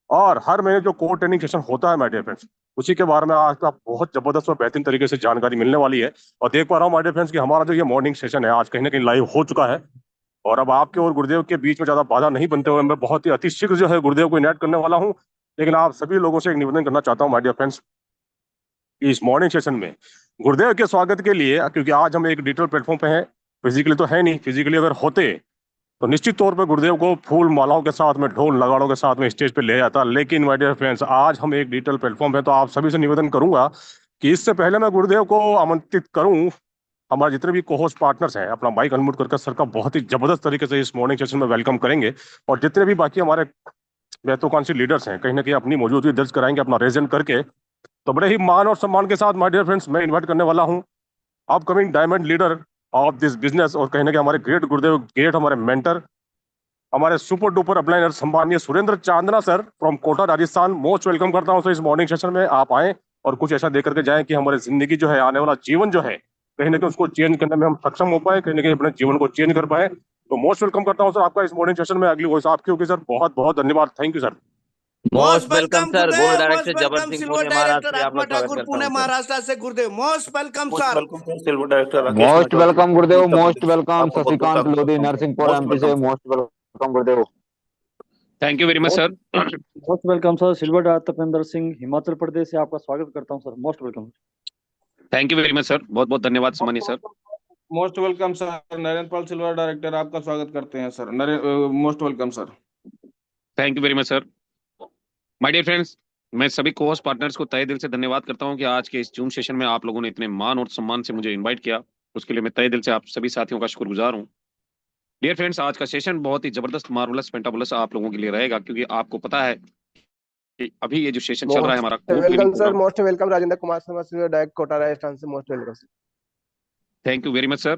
और हर महीने जो कोर ट्रेनिंग सेशन होता है माय डियर फ्रेंड्स, उसी के बारे में आज का बहुत जबरदस्त और बेहतरीन तरीके से जानकारी मिलने वाली है। और देख पा रहा हूँ माय डियर फ्रेंड्स कि हमारा जो ये मॉर्निंग सेशन है आज कहीं ना कहीं लाइव हो चुका है। और अब आपके और गुरुदेव के बीच में ज्यादा बाधा नहीं बनते हुए मैं बहुत ही अतिशीघ्र जो है गुरुदेव को इनवाइट करने वाला हूँ। लेकिन आप सभी लोगों से एक निवेदन करना चाहता हूँ माय डियर फ्रेंड्स, इस मॉर्निंग सेशन में गुरुदेव के स्वागत के लिए, क्योंकि आज हम एक डिजिटल प्लेटफॉर्म पे हैं, फिजिकली तो है नहीं, फिजिकली अगर होते तो निश्चित तौर पर गुरुदेव को फूल मालाओं के साथ में, ढोल नगाड़ों के साथ में स्टेज पे ले जाता। लेकिन माय डियर फ्रेंड्स, आज हम एक डिजिटल प्लेटफॉर्म है, तो आप सभी से निवेदन करूंगा कि इससे पहले मैं गुरुदेव को आमंत्रित करूं, हमारे जितने भी को होस्ट पार्टनर्स हैं अपना माइक अनम्यूट करके सर का बहुत ही जबरदस्त तरीके से इस मॉर्निंग सेशन में वेलकम करेंगे। और जितने भी बाकी हमारे महत्वाकांक्षी लीडर्स हैं कहीं ना कहीं अपनी मौजूदगी दर्ज कराएंगे अपना रेजेंट करके। तो बड़े ही मान और सम्मान के साथ माय डियर फ्रेंड्स मैं इन्वाइट करने वाला हूँ upcoming diamond leader of this business, और कहीं ना कहीं हमारे ग्रेट गुरुदेव, ग्रेट हमारे मेंटर, हमारे सुपर डुपर अपलाइनर सम्मानीय Surendra Chandna sir from Kota Rajasthan. Most welcome करता हूं सर इस मॉर्निंग सेशन में। आप आए और कुछ ऐसा देकर के जाएं कि हमारी जिंदगी जो है, आने वाला जीवन जो है, कहीं ना कहीं उसको चेंज करने में हम सक्षम हो पाए, कहीं ना कहीं अपने जीवन को चेंज कर पाए। तो मोस्ट वेलकम करता हूं सर आपका इस मॉर्निंग सेशन में। अगली वॉइस आपकी होगी सर। बहुत बहुत धन्यवाद, thank you sir. Most most welcome welcome sir, gold Gurudev, most director जबर welcome Singh silver Pune Maharashtra director से आपका आत्मा स्वागत ठाकुर करता पुणे हूं सर। महाराष्ट्र से गुरुदेव, most welcome most sir. Welcome sir, silver director Rakesh most Machour welcome गुरुदेव, उत्तर मोस्ट प्रदेश। वेलकम आपका बहुत बहुत शशिकांत स्वागत लोधी करता हूँ sir. Narsinghpur most MP welcome से। सर। मोस्ट वेलकम गुरुदेव। Thank you very much most sir. Most welcome sir. Silver dot Tapendra Singh Himachal Pradesh से आपका स्वागत करता हूं sir. Most welcome. Thank you very much sir, बहुत बहुत धन्यवाद सम्मानित sir. Most welcome sir, Narendra Pal silver director आपका स्वागत करते हैं sir. Most welcome sir. Thank you very much sir. My dear friends, मैं सभी को होस्ट पार्टनर्स को तहे दिल से धन्यवाद करता हूं कि आज के इस जूम सेशन में आप लोगों ने इतने मान और सम्मान से मुझे इनवाइट किया। उसके लिए मैं तहे दिल से आप सभी साथियों का शुक्रगुजार हूं। डियर फ्रेंड्स, आज का सेशन बहुत ही जबरदस्त, मार्वलस, पेंटाबुलस आप लोगों के लिए रहेगा, क्योंकि आपको पता है कि अभी ये जो सेशन चल रहा है हमारा most core training welcome sir, program. Most welcome Rajendra Kumar Sharma silver direct Kota Rajasthan से। Most welcome sir. Thank you very much sir.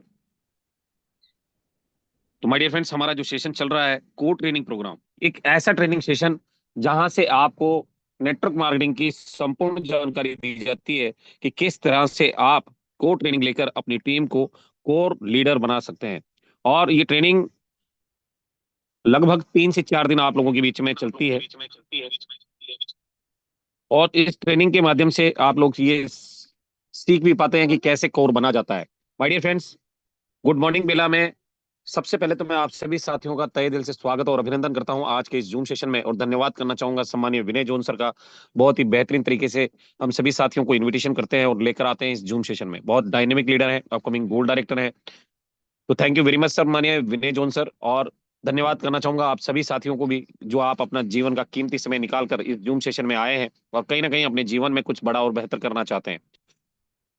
तो माय डियर फ्रेंड्स, हमारा जो सेशन चल रहा है कोर ट्रेनिंग प्रोग्राम, एक ऐसा ट्रेनिंग सेशन जहां से आपको नेटवर्क मार्केटिंग की संपूर्ण जानकारी दी जाती है कि किस तरह से आप कोर ट्रेनिंग लेकर अपनी टीम को कोर लीडर बना सकते हैं। और ये ट्रेनिंग लगभग 3 से 4 दिन आप लोगों के बीच में चलती है। और इस ट्रेनिंग के माध्यम से आप लोग ये सीख भी पाते हैं कि कैसे कोर बना जाता है। My dear friends, good morning बेला में सबसे पहले तो मैं आप सभी साथियों का तहे दिल से स्वागत और अभिनंदन करता हूं आज के इस जूम सेशन में, और धन्यवाद करना चाहूंगा सम्मानीय विनय जोन सर का। बहुत ही बेहतरीन तरीके से हम सभी साथियों को इनविटेशन करते हैं और लेकर आते हैं इस जूम सेशन में। बहुत डायनेमिक लीडर है, अपकमिंग गोल्ड डायरेक्टर है। तो thank you very much sir, माननीय विनय जोन सर। और धन्यवाद करना चाहूंगा आप सभी साथियों को भी, जो आप अपना जीवन का कीमती समय निकाल कर इस जूम सेशन में आए हैं और कहीं ना कहीं अपने जीवन में कुछ बड़ा और बेहतर करना चाहते हैं।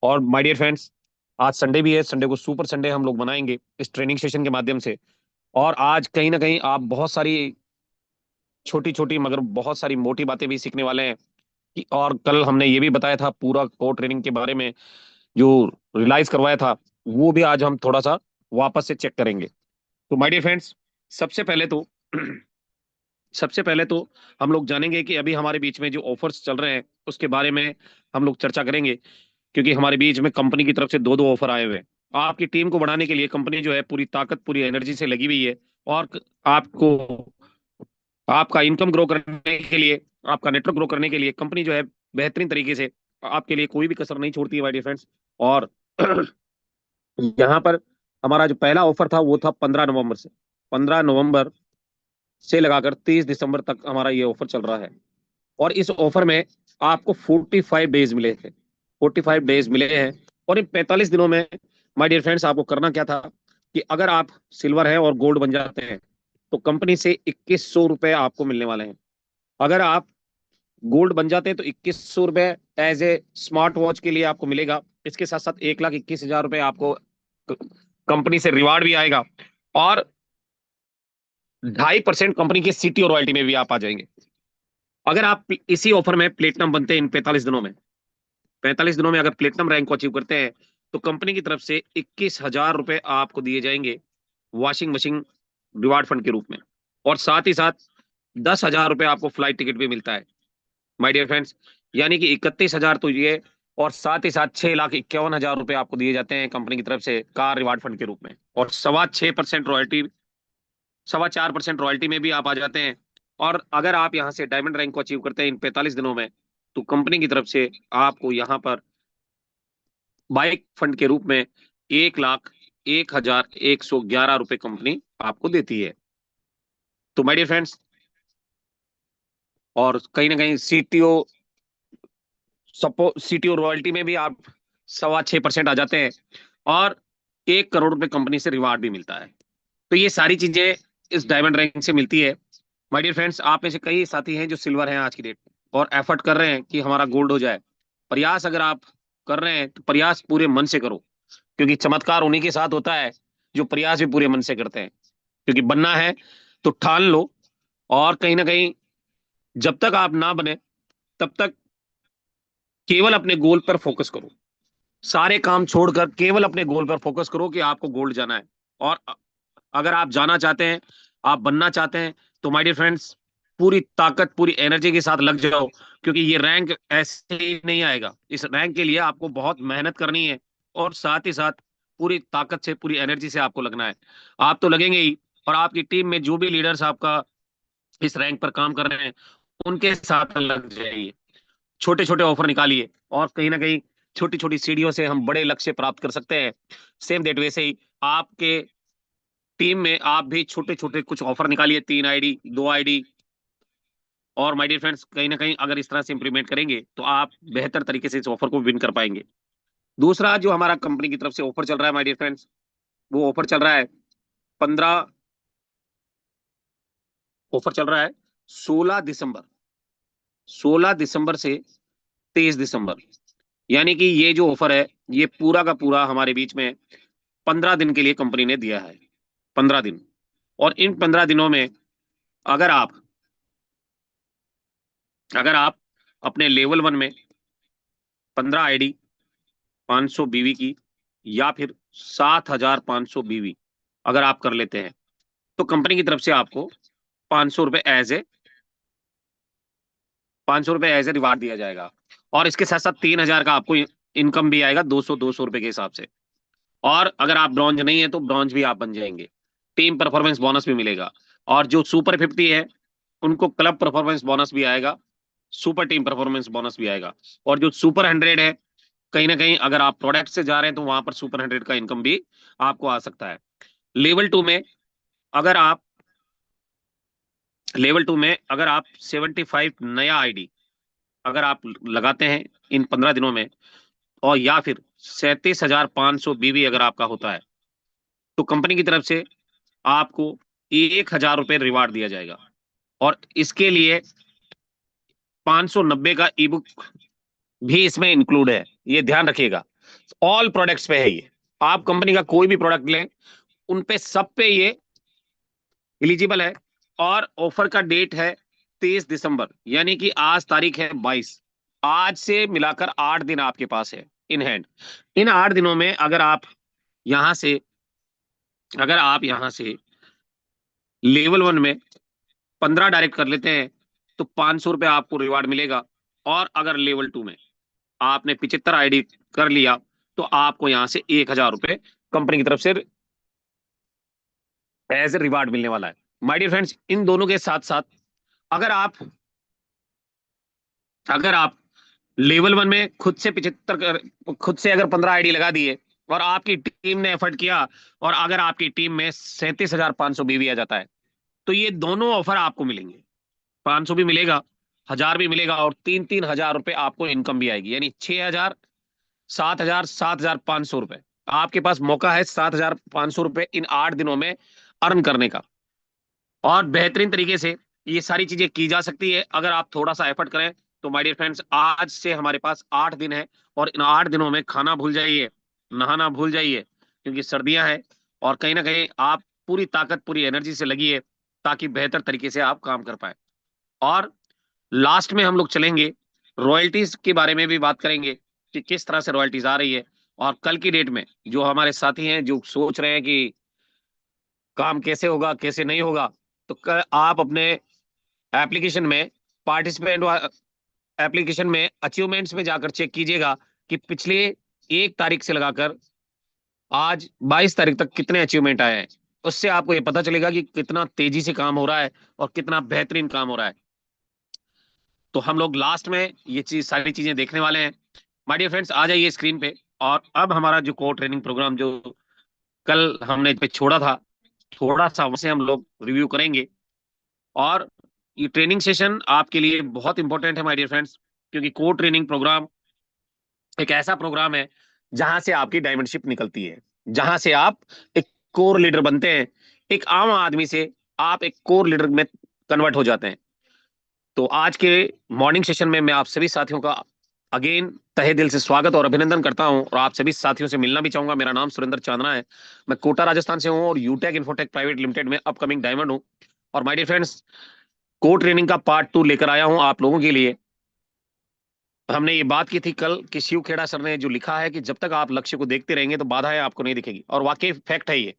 और माय डियर फ्रेंड्स, आज संडे भी है, संडे को सुपर संडे हम लोग मनाएंगे इस ट्रेनिंग सेशन के माध्यम से। और आज कहीं ना कहीं आप बहुत सारी छोटी छोटी मगर बहुत सारी मोटी बातें भी सीखने वाले हैं कि, और कल हमने ये भी बताया था पूरा कोर ट्रेनिंग के बारे में जो रियलाइज करवाया था, वो भी आज हम थोड़ा सा वापस से चेक करेंगे। तो माय डियर फ्रेंड्स, सबसे पहले तो सबसे पहले तो हम लोग जानेंगे कि अभी हमारे बीच में जो ऑफर्स चल रहे हैं उसके बारे में हम लोग चर्चा करेंगे, क्योंकि हमारे बीच में कंपनी की तरफ से दो दो ऑफर आए हुए हैं। आपकी टीम को बढ़ाने के लिए कंपनी जो है पूरी ताकत, पूरी एनर्जी से लगी हुई है। और आपको आपका इनकम ग्रो करने के लिए, आपका नेटवर्क ग्रो करने के लिए कंपनी जो है बेहतरीन तरीके से आपके लिए कोई भी कसर नहीं छोड़ती है माय डियर फ्रेंड्स। और यहाँ पर हमारा जो पहला ऑफर था वो था 15 नवंबर से, 15 नवंबर से लगाकर 30 दिसंबर तक हमारा ये ऑफर चल रहा है। और इस ऑफर में आपको 45 डेज मिले थे, 45 डेज मिले हैं। और इन 45 दिनों में माय डियर फ्रेंड्स आपको करना क्या था कि अगर आप सिल्वर हैं और गोल्ड बन जाते हैं तो कंपनी से 2100 रुपए आपको मिलने वाले हैं। अगर आप गोल्ड बन जाते हैं तो 2100 रुपए एज ए स्मार्ट वॉच के लिए आपको मिलेगा। इसके साथ साथ 1,21,000 रुपए आपको कंपनी से रिवार्ड भी आएगा। और 2.5% कंपनी के सीटी और रॉयल्टी में भी आप आ जाएंगे। अगर आप इसी ऑफर में प्लेटिनम बनते हैं इन 45 दिनों में, 45 दिनों में अगर प्लेटिनम रैंक को अचीव करते हैं तो कंपनी की तरफ से 21,000 रुपए आपको दिए जाएंगे वॉशिंग मशीन रिवार्ड फंड के रूप में। और साथ ही साथ 10,000 रुपए आपको फ्लाइट टिकट भी मिलता है माय डियर फ्रेंड्स। यानी कि 31,000 तो ये, और साथ ही साथ 6,51,000 रुपए आपको दिए जाते हैं कंपनी की तरफ से कार रिवार्ड फंड के रूप में। और 6.25% रॉयल्टी, 4.25% रॉयल्टी में भी आप आ जाते हैं। और अगर आप यहाँ से डायमंड रैंक को अचीव करते हैं इन 45 दिनों में, तो कंपनी की तरफ से आपको यहाँ पर बाइक फंड के रूप में 1,01,111 रुपए कंपनी आपको देती है। तो माय डियर फ्रेंड्स, और कहीं ना कहीं सीटीओ रॉयल्टी में भी आप 6.25% आ जाते हैं, और 1 करोड़ रुपए कंपनी से रिवार्ड भी मिलता है। तो ये सारी चीजें इस डायमंड रैंक से मिलती है। माय डियर फ्रेंड्स, आप में से कई साथी हैं जो सिल्वर हैं आज की डेट में और एफर्ट कर रहे हैं कि हमारा गोल्ड हो जाए। प्रयास अगर आप कर रहे हैं तो प्रयास पूरे मन से करो, क्योंकि चमत्कार उन्हीं के साथ होता है जो प्रयास भी पूरे मन से करते हैं। क्योंकि बनना है तो ठान लो, और कहीं ना कहीं जब तक आप ना बने तब तक केवल अपने गोल पर फोकस करो। सारे काम छोड़कर केवल अपने गोल पर फोकस करो कि आपको गोल्ड जाना है। और अगर आप जाना चाहते हैं, आप बनना चाहते हैं, तो माय डियर फ्रेंड्स, पूरी ताकत पूरी एनर्जी के साथ लग जाओ, क्योंकि ये रैंक ऐसे ही नहीं आएगा। इस रैंक के लिए आपको बहुत मेहनत करनी है, और साथ ही साथ पूरी ताकत से पूरी एनर्जी से आपको लगना है। आप तो लगेंगे ही, और आपकी टीम में जो भी लीडर्स आपका इस रैंक पर काम कर रहे हैं उनके साथ लग जाइए। छोटे छोटे ऑफर निकालिए, और कहीं ना कहीं छोटी छोटी सीढ़ियों से हम बड़े लक्ष्य प्राप्त कर सकते हैं। सेम दैट वे से ही आपके टीम में आप भी छोटे छोटे कुछ ऑफर निकालिए, 3 आईडी 2 आईडी। और माय डियर फ्रेंड्स, कहीं ना कहीं अगर इस तरह से इंप्लीमेंट करेंगे तो आप बेहतर तरीके से इस ऑफर को विन कर पाएंगे। दूसरा जो हमारा कंपनी की तरफ से ऑफर चल रहा है माय डियर फ्रेंड्स, वो ऑफर चल रहा है 15 ऑफर चल रहा है 16 दिसंबर, 16 दिसंबर से 23 दिसंबर। यानी कि ये जो ऑफर है ये पूरा का पूरा हमारे बीच में 15 दिन के लिए कंपनी ने दिया है। 15 दिन। और इन 15 दिनों में अगर आप अपने लेवल 1 में 15 आईडी 500 बीवी की, या फिर 7,500 बीवी अगर आप कर लेते हैं, तो कंपनी की तरफ से आपको 500 रुपए एज ए 500 रुपए रिवार्ड दिया जाएगा। और इसके साथ साथ 3,000 का आपको इनकम भी आएगा, 200 रुपए के हिसाब से। और अगर आप ब्रॉन्ज नहीं है तो ब्रॉन्ज भी आप बन जाएंगे। टीम परफॉर्मेंस बोनस भी मिलेगा, और जो सुपर 50 है उनको क्लब परफॉर्मेंस बोनस भी आएगा, सुपर टीम परफॉर्मेंस बोनस भी आएगा। और जो सुपर 100 है, कहीं ना कहीं अगर आप प्रोडक्ट से जा रहे हैं तो वहां पर सुपर 100 का इनकम भी आपको आ सकता है। लेवल 2 में अगर आप लेवल 2 में अगर आप 75 नया आईडी अगर आप लगाते हैं इन 15 दिनों में, और या फिर 37,500 बीवी अगर आपका होता है, तो कंपनी की तरफ से आपको 1,000 रुपए रिवार्ड दिया जाएगा। और इसके लिए 590 का ई बुक भी इसमें इंक्लूड है, ये ध्यान रखिएगा। ऑल प्रोडक्ट्स पे है ये। आप कंपनी का कोई भी प्रोडक्ट लें, उन पे सब पे ये एलिजिबल है। और ऑफर का डेट है 23 दिसंबर, यानी कि आज तारीख है 22। आज से मिलाकर 8 दिन आपके पास है इन हैंड। इन 8 दिनों में यहां से अगर आप यहां से लेवल 1 में 15 डायरेक्ट कर लेते हैं तो 500 रुपए आपको रिवार्ड मिलेगा। और अगर लेवल 2 में आपने 75 आईडी कर लिया तो आपको यहां से 1,000 रुपए कंपनी की तरफ से एज ए रिवार्ड मिलने वाला है। माय डियर फ्रेंड्स, इन दोनों के साथ साथ अगर आप लेवल 1 में खुद से अगर 15 आईडी लगा दिए, और आपकी टीम ने एफर्ट किया, और अगर आपकी टीम में 37,500 बीवी आ जाता है, तो ये दोनों ऑफर आपको मिलेंगे। 500 भी मिलेगा, 1,000 भी मिलेगा, और 3,000 रुपए आपको इनकम भी आएगी। यानी 6,000, 7,000, 7,500 रुपए आपके पास मौका है 7,500 रुपए इन 8 दिनों में अर्न करने का। और बेहतरीन तरीके से ये सारी चीजें की जा सकती है अगर आप थोड़ा सा एफर्ट करें। तो माय डियर फ्रेंड्स, आज से हमारे पास 8 दिन है, और इन 8 दिनों में खाना भूल जाइए, नहाना भूल जाइए, क्योंकि सर्दियां हैं। और कहीं ना कहीं आप पूरी ताकत पूरी एनर्जी से लगिए, ताकि बेहतर तरीके से आप काम कर पाए। और लास्ट में हम लोग चलेंगे, रॉयल्टीज के बारे में भी बात करेंगे कि किस तरह से रॉयल्टीज आ रही है। और कल की डेट में जो हमारे साथी हैं जो सोच रहे हैं कि काम कैसे होगा कैसे नहीं होगा, तो आप अपने एप्लीकेशन में पार्टिसिपेंट एप्लीकेशन में अचीवमेंट्स में जाकर चेक कीजिएगा कि पिछले 1 तारीख से लगाकर आज 22 तारीख तक कितने अचीवमेंट आए हैं। उससे आपको ये पता चलेगा कि कितना तेजी से काम हो रहा है और कितना बेहतरीन काम हो रहा है। तो हम लोग लास्ट में ये चीज सारी चीजें देखने वाले हैं। माय डियर फ्रेंड्स, आ जाइए स्क्रीन पे। और अब हमारा जो कोर ट्रेनिंग प्रोग्राम जो कल हमने पे छोड़ा था, थोड़ा सा वैसे हम लोग रिव्यू करेंगे। और ये ट्रेनिंग सेशन आपके लिए बहुत इंपॉर्टेंट है माय डियर फ्रेंड्स, क्योंकि कोर ट्रेनिंग प्रोग्राम एक ऐसा प्रोग्राम है जहां से आपकी डायमंडशिप निकलती है, जहां से आप एक कोर लीडर बनते हैं। एक आम आदमी से आप एक कोर लीडर में कन्वर्ट हो जाते हैं। तो आज के मॉर्निंग सेशन में मैं आप सभी साथियों का अगेन तहे दिल से स्वागत और अभिनंदन करता हूं, और आप सभी साथियों से मिलना भी चाहूंगा। मेरा नाम सुरेंद्र चांदना है, मैं कोटा राजस्थान से हूं और यूटेक इन्फोटेक प्राइवेट लिमिटेड में अपकमिंग डायमंड हूं। और my dear friends, core training का पार्ट 2 लेकर आया हूं आप लोगों के लिए। हमने ये बात की थी कल कि शिव खेड़ा सर ने जो लिखा है कि जब तक आप लक्ष्य को देखते रहेंगे तो बाधाएं आपको नहीं दिखेगी, और वाकई फैक्ट है ये।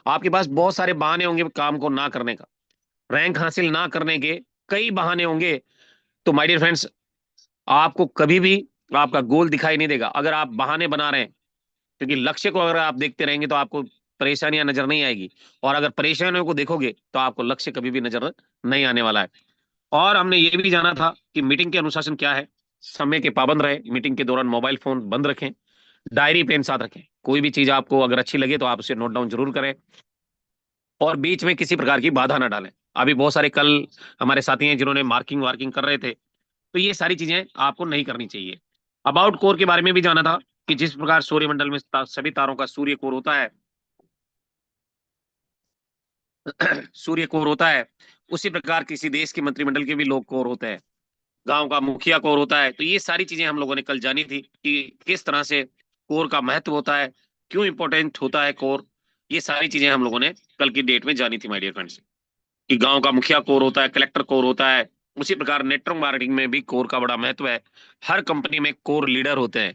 आपके पास बहुत सारे बहाने होंगे काम को ना करने का, रैंक हासिल ना करने के कई बहाने होंगे। तो माय डियर फ्रेंड्स, आपको कभी भी आपका गोल दिखाई नहीं देगा अगर आप बहाने बना रहे हैं, क्योंकि लक्ष्य को अगर आप देखते रहेंगे तो आपको परेशानियां नजर नहीं आएगी, और अगर परेशानियों को देखोगे तो आपको लक्ष्य कभी भी नजर नहीं आने वाला है। और हमने ये भी जाना था कि मीटिंग के अनुशासन क्या है। समय के पाबंद रहे, मीटिंग के दौरान मोबाइल फोन बंद रखें, डायरी पेन साथ रखें, कोई भी चीज आपको अगर अच्छी लगे तो आप उसे नोट डाउन जरूर करें, और बीच में किसी प्रकार की बाधा ना डालें। अभी बहुत सारे कल हमारे साथी हैं जिन्होंने मार्किंग वार्किंग कर रहे थे, तो ये सारी चीजें आपको नहीं करनी चाहिए। अबाउट कोर के बारे में भी जाना था कि जिस प्रकार सूर्यमंडल में सभी तारों का सूर्य कोर होता है, सूर्य कोर होता है, उसी प्रकार किसी देश के मंत्रिमंडल के भी लोग कोर होते हैं, गांव का मुखिया कोर होता है। तो ये सारी चीजें हम लोगों ने कल जानी थी कि किस तरह से कोर का महत्व होता है, क्यों इंपॉर्टेंट होता है कोर। ये सारी चीजें हम लोगों ने कल की डेट में जानी थी माय डियर फ्रेंड्स, कि गांव का मुखिया कोर होता है, कलेक्टर कोर होता है। उसी प्रकार नेटवर्क मार्केटिंग में भी कोर का बड़ा महत्व है। हर कंपनी में कोर लीडर होते हैं।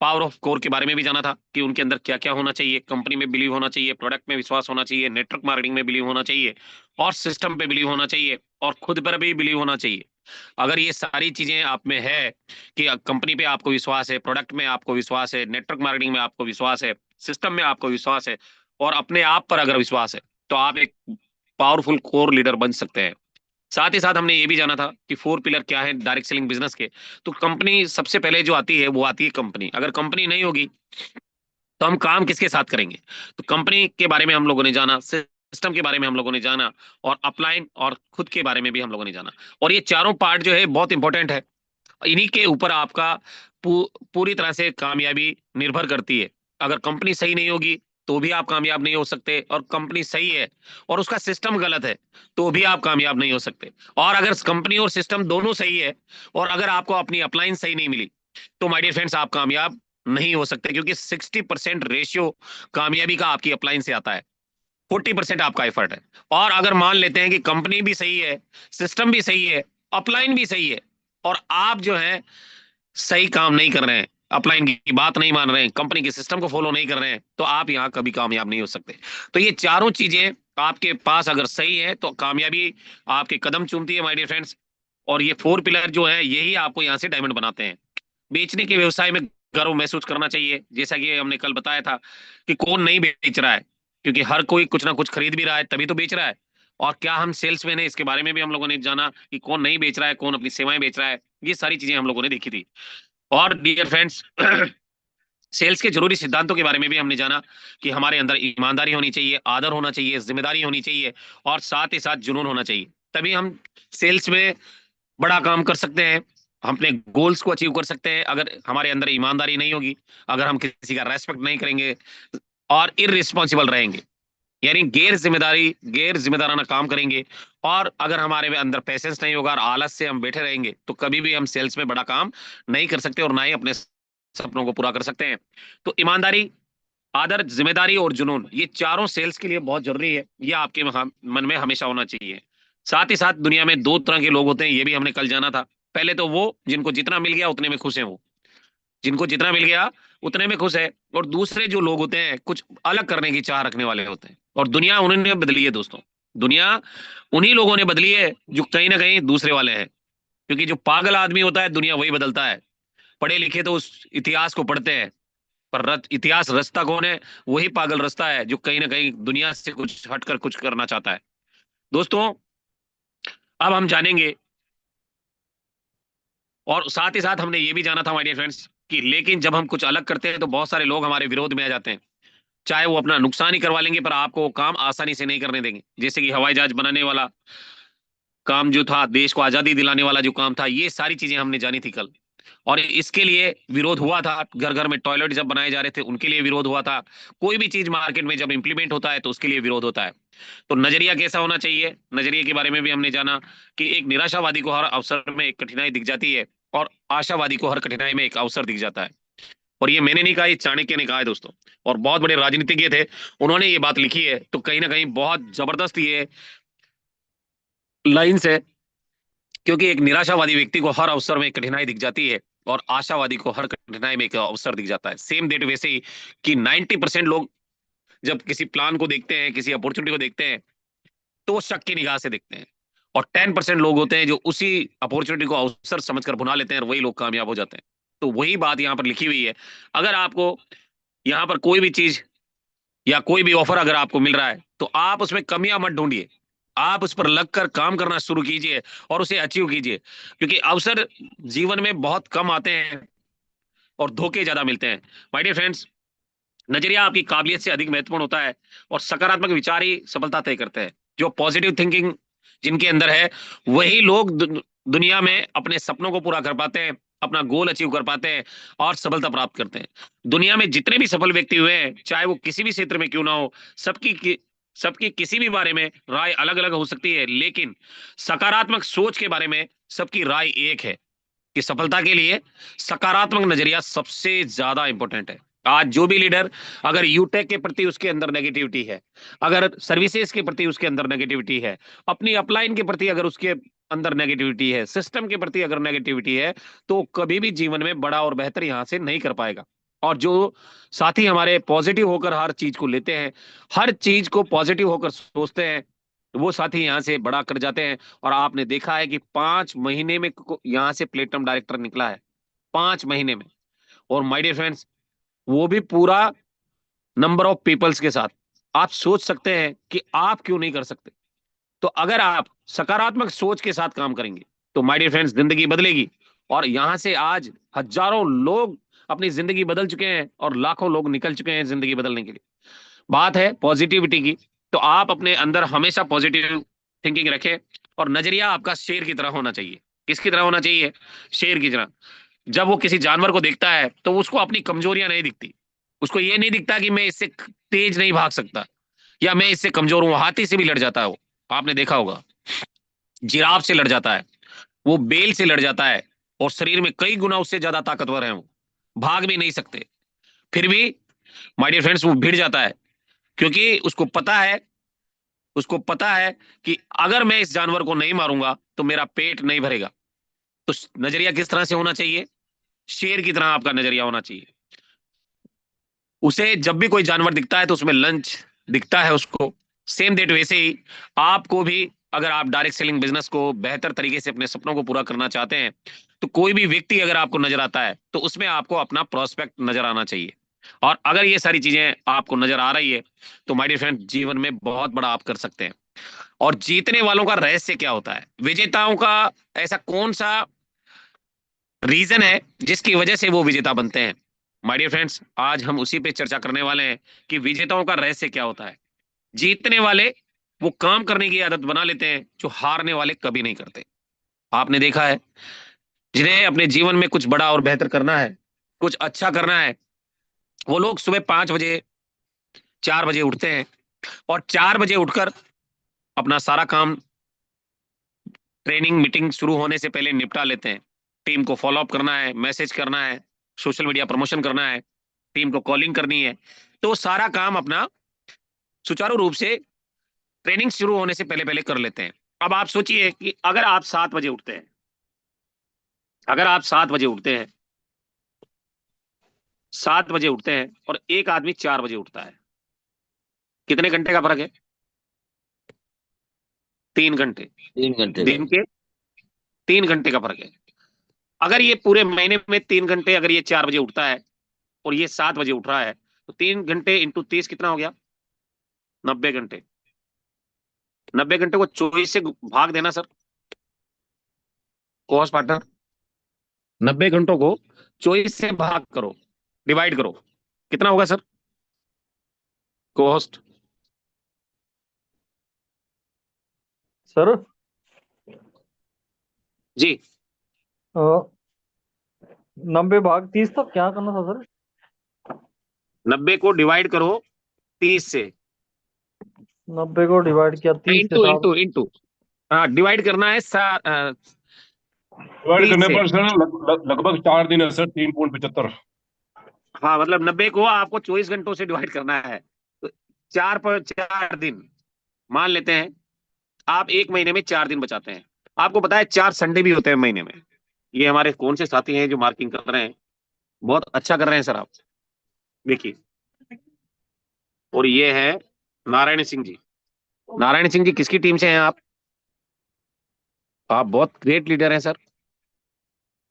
पावर ऑफ कोर के बारे में भी जाना था कि उनके अंदर क्या क्या होना चाहिए। कंपनी में बिलीव होना चाहिए, प्रोडक्ट में विश्वास होना चाहिए, नेटवर्क मार्केटिंग में बिलीव होना चाहिए, और सिस्टम पे बिलीव होना चाहिए, और खुद पर भी बिलीव होना चाहिए। अगर ये सारी चीजें आप में है कि कंपनी पे आपको विश्वास है, प्रोडक्ट में आपको विश्वास है, नेटवर्क मार्केटिंग में आपको विश्वास है, सिस्टम में आपको विश्वास है, और अपने आप पर अगर विश्वास है, तो आप एक पावरफुल कोर लीडर बन सकते हैं। साथ ही साथ हमने ये भी जाना था कि 4 पिलर क्या है डायरेक्ट सेलिंग बिजनेस के। तो कंपनी सबसे पहले जो आती है वो आती है कंपनी। अगर कंपनी नहीं होगी तो हम काम किसके साथ करेंगे। तो कंपनी के बारे में हम लोगों ने जाना, सिस्टम के बारे में हम लोगों ने जाना, और अपलाइन और खुद के बारे में भी हम लोगों ने जाना। और ये चारों पार्ट जो है बहुत इंपॉर्टेंट है, इन्हीं के ऊपर आपका पूरी तरह से कामयाबी निर्भर करती है। अगर कंपनी सही नहीं होगी तो भी आप कामयाब नहीं हो सकते, और कंपनी सही है और उसका सिस्टम गलत है तो भी आप कामयाब नहीं हो सकते। और अगर कंपनी और सिस्टम दोनों सही है और अगर आपको अपनी अपलाइन सही नहीं मिली, तो माय डियर फ्रेंड्स आप कामयाब नहीं हो सकते, क्योंकि 60% रेशियो कामयाबी का आपकी अपलाइन से आता है, 40% आपका एफर्ट है। और अगर मान लेते हैं कि कंपनी भी सही है, सिस्टम भी सही है, अपलाइन भी सही है, और आप जो है सही काम नहीं कर रहे हैं, अपलाइन की बात नहीं मान रहे हैं, कंपनी के सिस्टम को फॉलो नहीं कर रहे हैं, तो आप यहाँ कभी कामयाब नहीं हो सकते। तो ये चारों चीजें आपके पास अगर सही है तो कामयाबी आपके कदम चूमती है माय डियर फ्रेंड्स। और ये 4 पिलर जो है यही आपको यहाँ से डायमंड बनाते हैं। बेचने के व्यवसाय में गर्व महसूस करना चाहिए, जैसा कि हमने कल बताया था कि कौन नहीं बेच रहा है, क्योंकि हर कोई कुछ ना कुछ खरीद भी रहा है तभी तो बेच रहा है। और क्या हम सेल्समैन है, इसके बारे में भी हम लोगों ने जाना कि कौन नहीं बेच रहा है, कौन अपनी सेवाएं बेच रहा है। ये सारी चीजें हम लोगों ने देखी थी। और डियर फ्रेंड्स, सेल्स के जरूरी सिद्धांतों के बारे में भी हमने जाना कि हमारे अंदर ईमानदारी होनी चाहिए, आदर होना चाहिए, जिम्मेदारी होनी चाहिए, और साथ ही साथ जुनून होना चाहिए। तभी हम सेल्स में बड़ा काम कर सकते हैं, हम अपने गोल्स को अचीव कर सकते हैं। अगर हमारे अंदर ईमानदारी नहीं होगी, अगर हम किसी का रेस्पेक्ट नहीं करेंगे और इररिस्पॉन्सिबल रहेंगे, यानी गैर जिम्मेदाराना काम करेंगे, और अगर हमारे में अंदर पैसेंस नहीं होगा और आलस से हम बैठे रहेंगे, तो कभी भी हम सेल्स में बड़ा काम नहीं कर सकते और ना ही अपने सपनों को पूरा कर सकते हैं। तो ईमानदारी, आदर, जिम्मेदारी और जुनून, ये चारों सेल्स के लिए बहुत जरूरी है। ये आपके मन में हमेशा होना चाहिए। साथ ही साथ दुनिया में 2 तरह के लोग होते हैं, ये भी हमने कल जाना था। पहले तो वो जिनको जितना मिल गया उतने में खुश है, वो जिनको जितना मिल गया उतने में खुश है। और दूसरे जो लोग होते हैं कुछ अलग करने की चाह रखने वाले होते हैं, और दुनिया उन्होंने बदली है दोस्तों। दुनिया उन्हीं लोगों ने बदली है जो कहीं ना कहीं दूसरे वाले हैं, क्योंकि जो पागल आदमी होता है दुनिया वही बदलता है। पढ़े लिखे तो उस इतिहास को पढ़ते हैं, पर इतिहास रचता कौन है? वही पागल रचता है जो कहीं ना कहीं दुनिया से कुछ हटकर कुछ करना चाहता है। दोस्तों, अब हम जानेंगे, और साथ ही साथ हमने ये भी जाना था माय डियर फ्रेंड्स कि लेकिन जब हम कुछ अलग करते हैं तो बहुत सारे लोग हमारे विरोध में आ जाते हैं। चाहे वो अपना नुकसान ही करवा लेंगे, पर आपको वो काम आसानी से नहीं करने देंगे। जैसे कि हवाई जहाज बनाने वाला काम जो था, देश को आजादी दिलाने वाला जो काम था, ये सारी चीजें हमने जानी थी कल। और इसके लिए विरोध हुआ था। घर घर में टॉयलेट जब बनाए जा रहे थे, उनके लिए विरोध हुआ था। कोई भी चीज मार्केट में जब इंप्लीमेंट होता है तो उसके लिए विरोध होता है। तो नजरिया कैसा होना चाहिए, नजरिए के बारे में भी हमने जाना कि एक निराशावादी को हर अवसर में एक कठिनाई दिख जाती है, और आशावादी को हर कठिनाई में एक अवसर दिख जाता है। और ये मैंने नहीं कहा, ये चाणक्य ने कहा है दोस्तों, और बहुत बड़े राजनीतिज्ञ थे, उन्होंने ये बात लिखी है। तो कहीं ना कहीं बहुत जबरदस्त ये लाइन्स है, क्योंकि एक निराशावादी व्यक्ति को हर अवसर में एक कठिनाई दिख जाती है, और आशावादी को हर कठिनाई में एक अवसर दिख जाता है। सेम डेट वैसे ही कि 90% लोग जब किसी प्लान को देखते हैं, किसी अपॉर्चुनिटी को देखते हैं, तो वो शक की निगाह से देखते हैं। और 10% लोग होते हैं जो उसी अपॉर्चुनिटी को अवसर समझकर भुना लेते हैं, और वही लोग कामयाब हो जाते हैं। तो वही बात यहाँ पर लिखी हुई है। अगर आपको यहाँ पर कोई भी चीज या कोई भी ऑफर अगर आपको मिल रहा है, तो आप उसमें कमियां मत ढूंढिए, आप उस पर लगकर काम करना शुरू कीजिए और उसे अचीव कीजिए। क्योंकि अवसर जीवन में बहुत कम आते हैं और धोखे ज्यादा मिलते हैं। माय डियर फ्रेंड्स, नजरिया आपकी काबिलियत से अधिक महत्वपूर्ण होता है, और सकारात्मक विचार ही सफलता तय करते हैं। जो पॉजिटिव थिंकिंग जिनके अंदर है, वही लोग दुनिया में अपने सपनों को पूरा कर पाते हैं, अपना गोल अचीव कर पाते हैं, और सफलता प्राप्त करते हैं। दुनिया में जितने भी सफल व्यक्ति हुए हैं, चाहे वो किसी भी क्षेत्र में क्यों ना हो, सबकी किसी भी बारे में राय अलग अलग हो सकती है, लेकिन सकारात्मक सोच के बारे में सबकी राय एक है कि सफलता के लिए सकारात्मक नजरिया सबसे ज्यादा इंपॉर्टेंट है। आज जो भी लीडर, अगर यूटेक के प्रति उसके अंदर नेगेटिविटी है, अगर सर्विसेज के प्रति उसके अंदर नेगेटिविटी है, अपनी अपलाइन के प्रति अगर उसके अंदर नेगेटिविटी है, सिस्टम के प्रति अगर नेगेटिविटी है, तो कभी भी जीवन में बड़ा और बेहतर यहां से नहीं कर पाएगा। और जो साथी हमारे पॉजिटिव होकर हर चीज को लेते हैं, हर चीज को पॉजिटिव होकर सोचते हैं, वो साथी यहाँ से बड़ा कर जाते हैं। और आपने देखा है कि 5 महीने में यहाँ से प्लेटिनम डायरेक्टर निकला है, 5 महीने में। और माय डियर फ्रेंड्स, वो भी पूरा नंबर ऑफ पीपल्स के साथ। आप सोच सकते हैं कि आप क्यों नहीं कर सकते। तो अगर आप सकारात्मक सोच के साथ काम करेंगे, तो माय डियर फ्रेंड्स, जिंदगी बदलेगी। और यहां से आज हजारों लोग अपनी जिंदगी बदल चुके हैं, और लाखों लोग निकल चुके हैं जिंदगी बदलने के लिए। बात है पॉजिटिविटी की, तो आप अपने अंदर हमेशा पॉजिटिव थिंकिंग रखें। और नजरिया आपका शेर की तरह होना चाहिए। किसकी तरह होना चाहिए? शेर की तरह। जब वो किसी जानवर को देखता है, तो उसको अपनी कमजोरियां नहीं दिखती। उसको ये नहीं दिखता कि मैं इससे तेज नहीं भाग सकता, या मैं इससे कमजोर हूं। हाथी से भी लड़ जाता है वो, आपने देखा होगा। जिराफ से लड़ जाता है, वो बेल से लड़ जाता है, और शरीर में कई गुना उससे ज्यादा ताकतवर है वो, भाग भी नहीं सकते। फिर भी माय डियर फ्रेंड्स, वो भिड़ जाता है, क्योंकि उसको पता है कि अगर मैं इस जानवर को नहीं मारूंगा तो मेरा पेट नहीं भरेगा। तो नजरिया किस तरह से होना चाहिए? शेर की तरह आपका नजरिया होना चाहिए। उसे जब भी कोई जानवर दिखता है तो उसमें लंच दिखता है उसको। सेम डेट वैसे ही आपको भी, अगर आप डायरेक्ट सेलिंग बिजनेस को बेहतर तरीके से अपने सपनों को पूरा करना चाहते हैं, तो कोई भी व्यक्ति अगर आपको नजर आता है, तो उसमें आपको अपना प्रोस्पेक्ट नजर आना चाहिए। और अगर ये सारी चीजें आपको नजर आ रही है, तो माय डियर फ्रेंड, जीवन में बहुत बड़ा आप कर सकते हैं। और जीतने वालों का रहस्य क्या होता है? विजेताओं का ऐसा कौन सा रीजन है जिसकी वजह से वो विजेता बनते हैं? माय डियर फ्रेंड्स, आज हम उसी पे चर्चा करने वाले हैं कि विजेताओं का रहस्य क्या होता है। जीतने वाले वो काम करने की आदत बना लेते हैं जो हारने वाले कभी नहीं करते। आपने देखा है, जिन्हें अपने जीवन में कुछ बड़ा और बेहतर करना है, कुछ अच्छा करना है, वो लोग सुबह 5 बजे, 4 बजे उठते हैं, और 4 बजे उठकर अपना सारा काम ट्रेनिंग मीटिंग शुरू होने से पहले निपटा लेते हैं। टीम को फॉलो अप करना है, मैसेज करना है, सोशल मीडिया प्रमोशन करना है, टीम को कॉलिंग करनी है, तो वो सारा काम अपना सुचारू रूप से ट्रेनिंग शुरू होने से पहले पहले कर लेते हैं। अब आप सोचिए कि अगर आप 7 बजे उठते हैं, अगर आप 7 बजे उठते हैं, 7 बजे उठते हैं, और एक आदमी 4 बजे उठता है, कितने घंटे का फर्क है? 3 घंटे। 3 घंटे दिन के 3 घंटे का फर्क है। अगर ये पूरे महीने में 3 घंटे, अगर ये 4 बजे उठता है, और ये 7 बजे उठ रहा है, तो 3 घंटे इंटू 30 कितना हो गया? 90 घंटे। 90 घंटे को 24 से भाग देना सर, कोस पार्टनर। 90 घंटों को 24 से भाग करो, डिवाइड करो, कितना होगा सर कोस्ट? सर जी 90 भाग 30 तक क्या करना था सर? 90 को डिवाइड करो 30 से। 90 को डिवाइड किया 30 से इंटू साहब। इंटू इंटू, हाँ डिवाइड करना है डिवाइड 30 करने से। पर सर लगभग 4 दिन है सर, 3.75। हाँ मतलब 90 को आपको 24 घंटों से डिवाइड करना है, तो 4 पर 4 दिन मान लेते हैं। आप एक महीने में 4 दिन बचाते हैं। आपको पता है 4 संडे भी होते हैं महीने में। ये हमारे कौन से साथी हैं जो मार्किंग कर रहे हैं? बहुत अच्छा कर रहे हैं सर आप, देखिए। और ये है नारायण सिंह जी। नारायण सिंह जी किसकी टीम से हैं आप? आप बहुत ग्रेट लीडर हैं सर।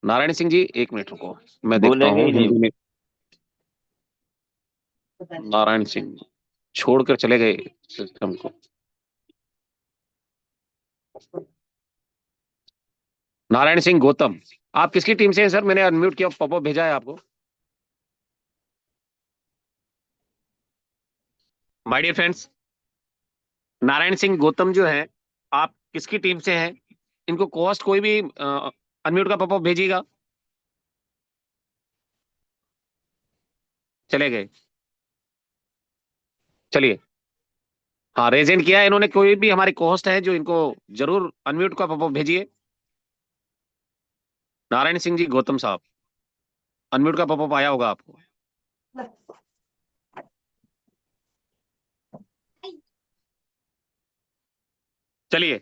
नारायण सिंह जी 1 मिनट रुको, मैं देखता बोलेंगे हूँ ही नहीं। हिंदी में। नारायण सिंह छोड़कर चले गए सिस्टम को। नारायण सिंह गौतम, आप किसकी टीम से हैं सर? मैंने अनम्यूट किया, पॉपअप भेजा है आपको। My dear friends, Narayan Singh Gautam जो है, आप किसकी टीम से हैं? इनको कॉस्ट कोई भी अनम्यूट का पॉपअप भेजिएगा। चले गए, चलिए। हाँ रेजेंट किया है इन्होंने। कोई भी हमारे कॉस्ट है जो इनको जरूर अनम्यूट का पॉपअप भेजिए। नारायण सिंह जी गौतम साहब, अनम्यूट का पॉपअप आया होगा आपको। चलिए,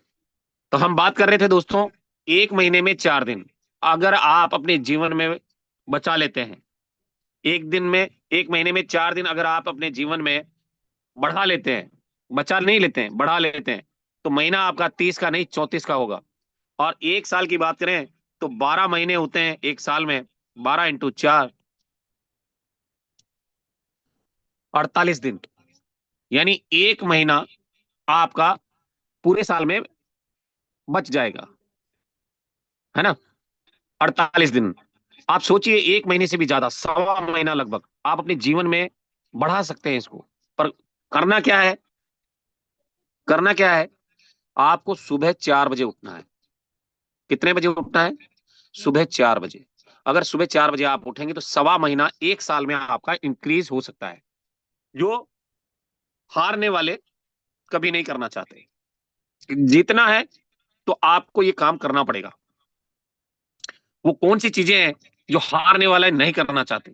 तो हम बात कर रहे थे दोस्तों, एक महीने में 4 दिन अगर आप अपने जीवन में बचा लेते हैं, एक दिन में, एक महीने में 4 दिन अगर आप अपने जीवन में बढ़ा लेते हैं, बचा नहीं लेते हैं, बढ़ा लेते हैं, तो महीना आपका 30 का नहीं 34 का होगा। और एक साल की बात करें तो 12 महीने होते हैं एक साल में। 12 इंटू 4, 48 दिन। यानी एक महीना आपका पूरे साल में बच जाएगा, है ना? 48 दिन। आप सोचिए, एक महीने से भी ज्यादा, 1.25 महीना लगभग आप अपने जीवन में बढ़ा सकते हैं इसको। पर करना क्या है? करना क्या है? आपको सुबह 4 बजे उठना है। कितने बजे उठना है? सुबह 4 बजे। अगर सुबह 4 बजे आप उठेंगे तो 1.25 महीना एक साल में आपका इंक्रीज हो सकता है, जो हारने वाले कभी नहीं करना चाहते। जीतना है तो आपको ये काम करना पड़ेगा। वो कौन सी चीजें हैं जो हारने वाले नहीं करना चाहते?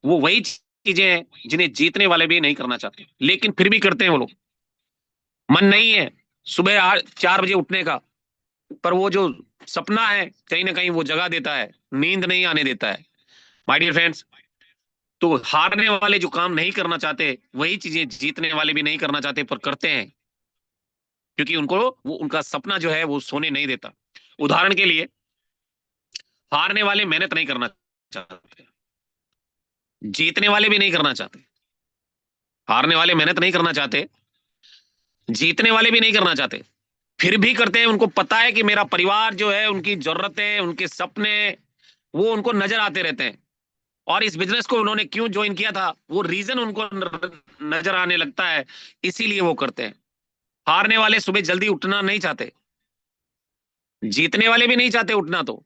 वो वही चीजें हैं जिन्हें जीतने वाले भी नहीं करना चाहते, लेकिन फिर भी करते हैं वो लोग। मन नहीं है सुबह 4 बजे उठने का, पर वो जो सपना है कहीं ना कहीं वो जगा देता है, नींद नहीं आने देता है। माय डियर फ्रेंड्स, तो हारने वाले जो काम नहीं करना चाहते, वही चीजें जीतने वाले भी नहीं करना चाहते पर करते हैं, क्योंकि उनको वो उनका सपना जो है वो सोने नहीं देता। उदाहरण के लिए, हारने वाले मेहनत नहीं करना चाहते, जीतने वाले भी नहीं करना चाहते। हारने वाले मेहनत नहीं करना चाहते, जीतने वाले भी नहीं करना चाहते, फिर भी करते हैं। उनको पता है कि मेरा परिवार जो है, उनकी जरूरतें, उनके सपने, वो उनको नजर आते रहते हैं। और इस बिजनेस को उन्होंने क्यों ज्वाइन किया था, वो रीजन उनको नजर आने लगता है, इसीलिए वो करते हैं। हारने वाले सुबह जल्दी उठना नहीं चाहते, जीतने वाले भी नहीं चाहते उठना, तो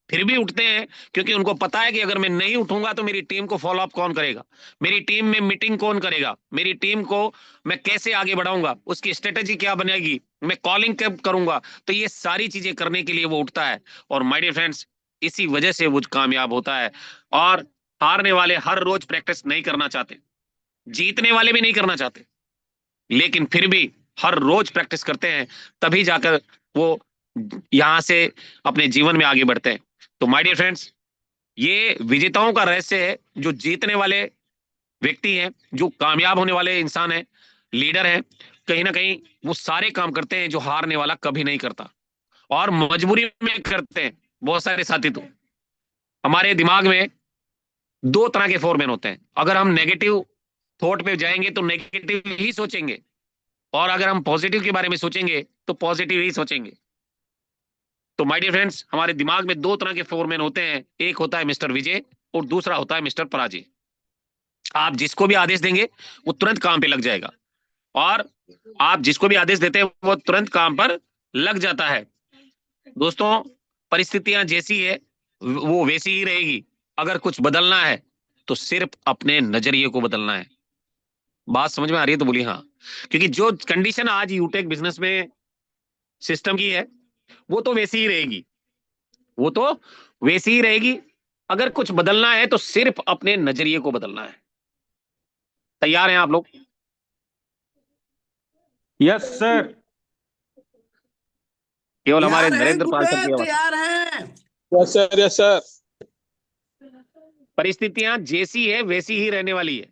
फिर भी उठते हैं, क्योंकि उनको पता है कि अगर मैं नहीं उठूंगा तो मेरी टीम को फॉलो अप कौन करेगा, मेरी टीम में मीटिंग कौन करेगा, मेरी टीम को मैं कैसे आगे बढ़ाऊंगा, उसकी स्ट्रेटेजी क्या बनेगी, मैं कॉलिंग कब करूंगा। तो ये सारी चीजें करने के लिए वो उठता है। और माय डियर फ्रेंड्स, इसी वजह से वो कामयाब होता है। और हारने वाले हर रोज प्रैक्टिस नहीं करना चाहते, जीतने वाले भी नहीं करना चाहते, लेकिन फिर भी हर रोज प्रैक्टिस करते हैं, तभी जाकर वो यहां से अपने जीवन में आगे बढ़ते हैं। तो माय डियर फ्रेंड्स, ये विजेताओं का रहस्य है। जो जीतने वाले व्यक्ति हैं, जो कामयाब होने वाले इंसान हैं, लीडर हैं, कहीं ना कहीं वो सारे काम करते हैं जो हारने वाला कभी नहीं करता, और मजबूरी में करते हैं। बहुत सारे साथी तो हमारे दिमाग में दो तरह के फोरमैन होते हैं। अगर हम नेगेटिव थॉट पे जाएंगे तो नेगेटिव ही सोचेंगे, और अगर हम पॉजिटिव के बारे में सोचेंगे तो पॉजिटिव ही सोचेंगे। तो माय डियर फ्रेंड्स, हमारे दिमाग में दो तरह के फोरमैन होते हैं, एक होता है मिस्टर विजय और दूसरा होता है मिस्टर पराजय। आप जिसको भी आदेश देंगे वो तुरंत काम पे लग जाएगा, और आप जिसको भी आदेश देते हैं वो तुरंत काम पर लग जाता है। दोस्तों, परिस्थितियां जैसी है वो वैसी ही रहेगी। अगर कुछ बदलना है तो सिर्फ अपने नजरिए को बदलना है। बात समझ में आ रही है तो बोलिए हाँ। क्योंकि जो कंडीशन आज यूटेक बिजनेस में सिस्टम की है वो तो वैसी ही रहेगी, वो तो वैसी ही रहेगी। अगर कुछ बदलना है तो सिर्फ अपने नजरिए को बदलना है। तैयार हैं आप लोग? Yes sir. केवल हमारे तैयार है नरेंद्र पाल सर की गुरुदेव, आवाज। तैयार है। Yes sir, yes sir. परिस्थितियां जैसी है वैसी ही रहने वाली है।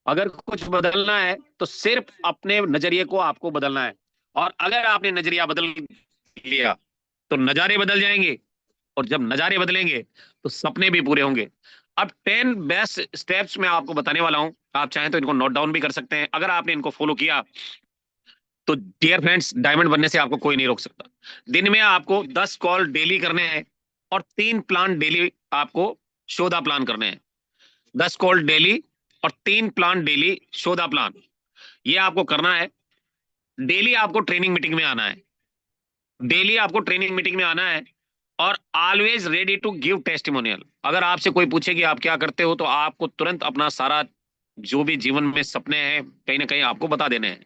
अगर कुछ बदलना है तो सिर्फ अपने नजरिए को आपको बदलना है, और अगर आपने नजरिया बदल लिया तो नजारे बदल जाएंगे, और जब नजारे बदलेंगे तो सपने भी पूरे होंगे। अब 10 बेस्ट स्टेप्स मैं आपको बताने वाला हूं, आप चाहें तो इनको नोट डाउन भी कर सकते हैं। अगर आपने इनको फॉलो किया तो डियर फ्रेंड्स, डायमंड बनने से आपको कोई नहीं रोक सकता। दिन में आपको 10 कॉल डेली करने हैं, और 3 प्लान डेली आपको शोधा प्लान करने हैं। 10 कॉल डेली और 3 प्लान डेली शोधा प्लान, ये आपको करना है। डेली आपको ट्रेनिंग मीटिंग में आना है, डेली आपको ट्रेनिंग मीटिंग में आना है, और always ready to give testimonial. अगर आपसे कोई पूछे कि आप क्या करते हो तो आपको तुरंत अपना सारा जो भी जीवन में सपने हैं कहीं ना कहीं आपको बता देने हैं।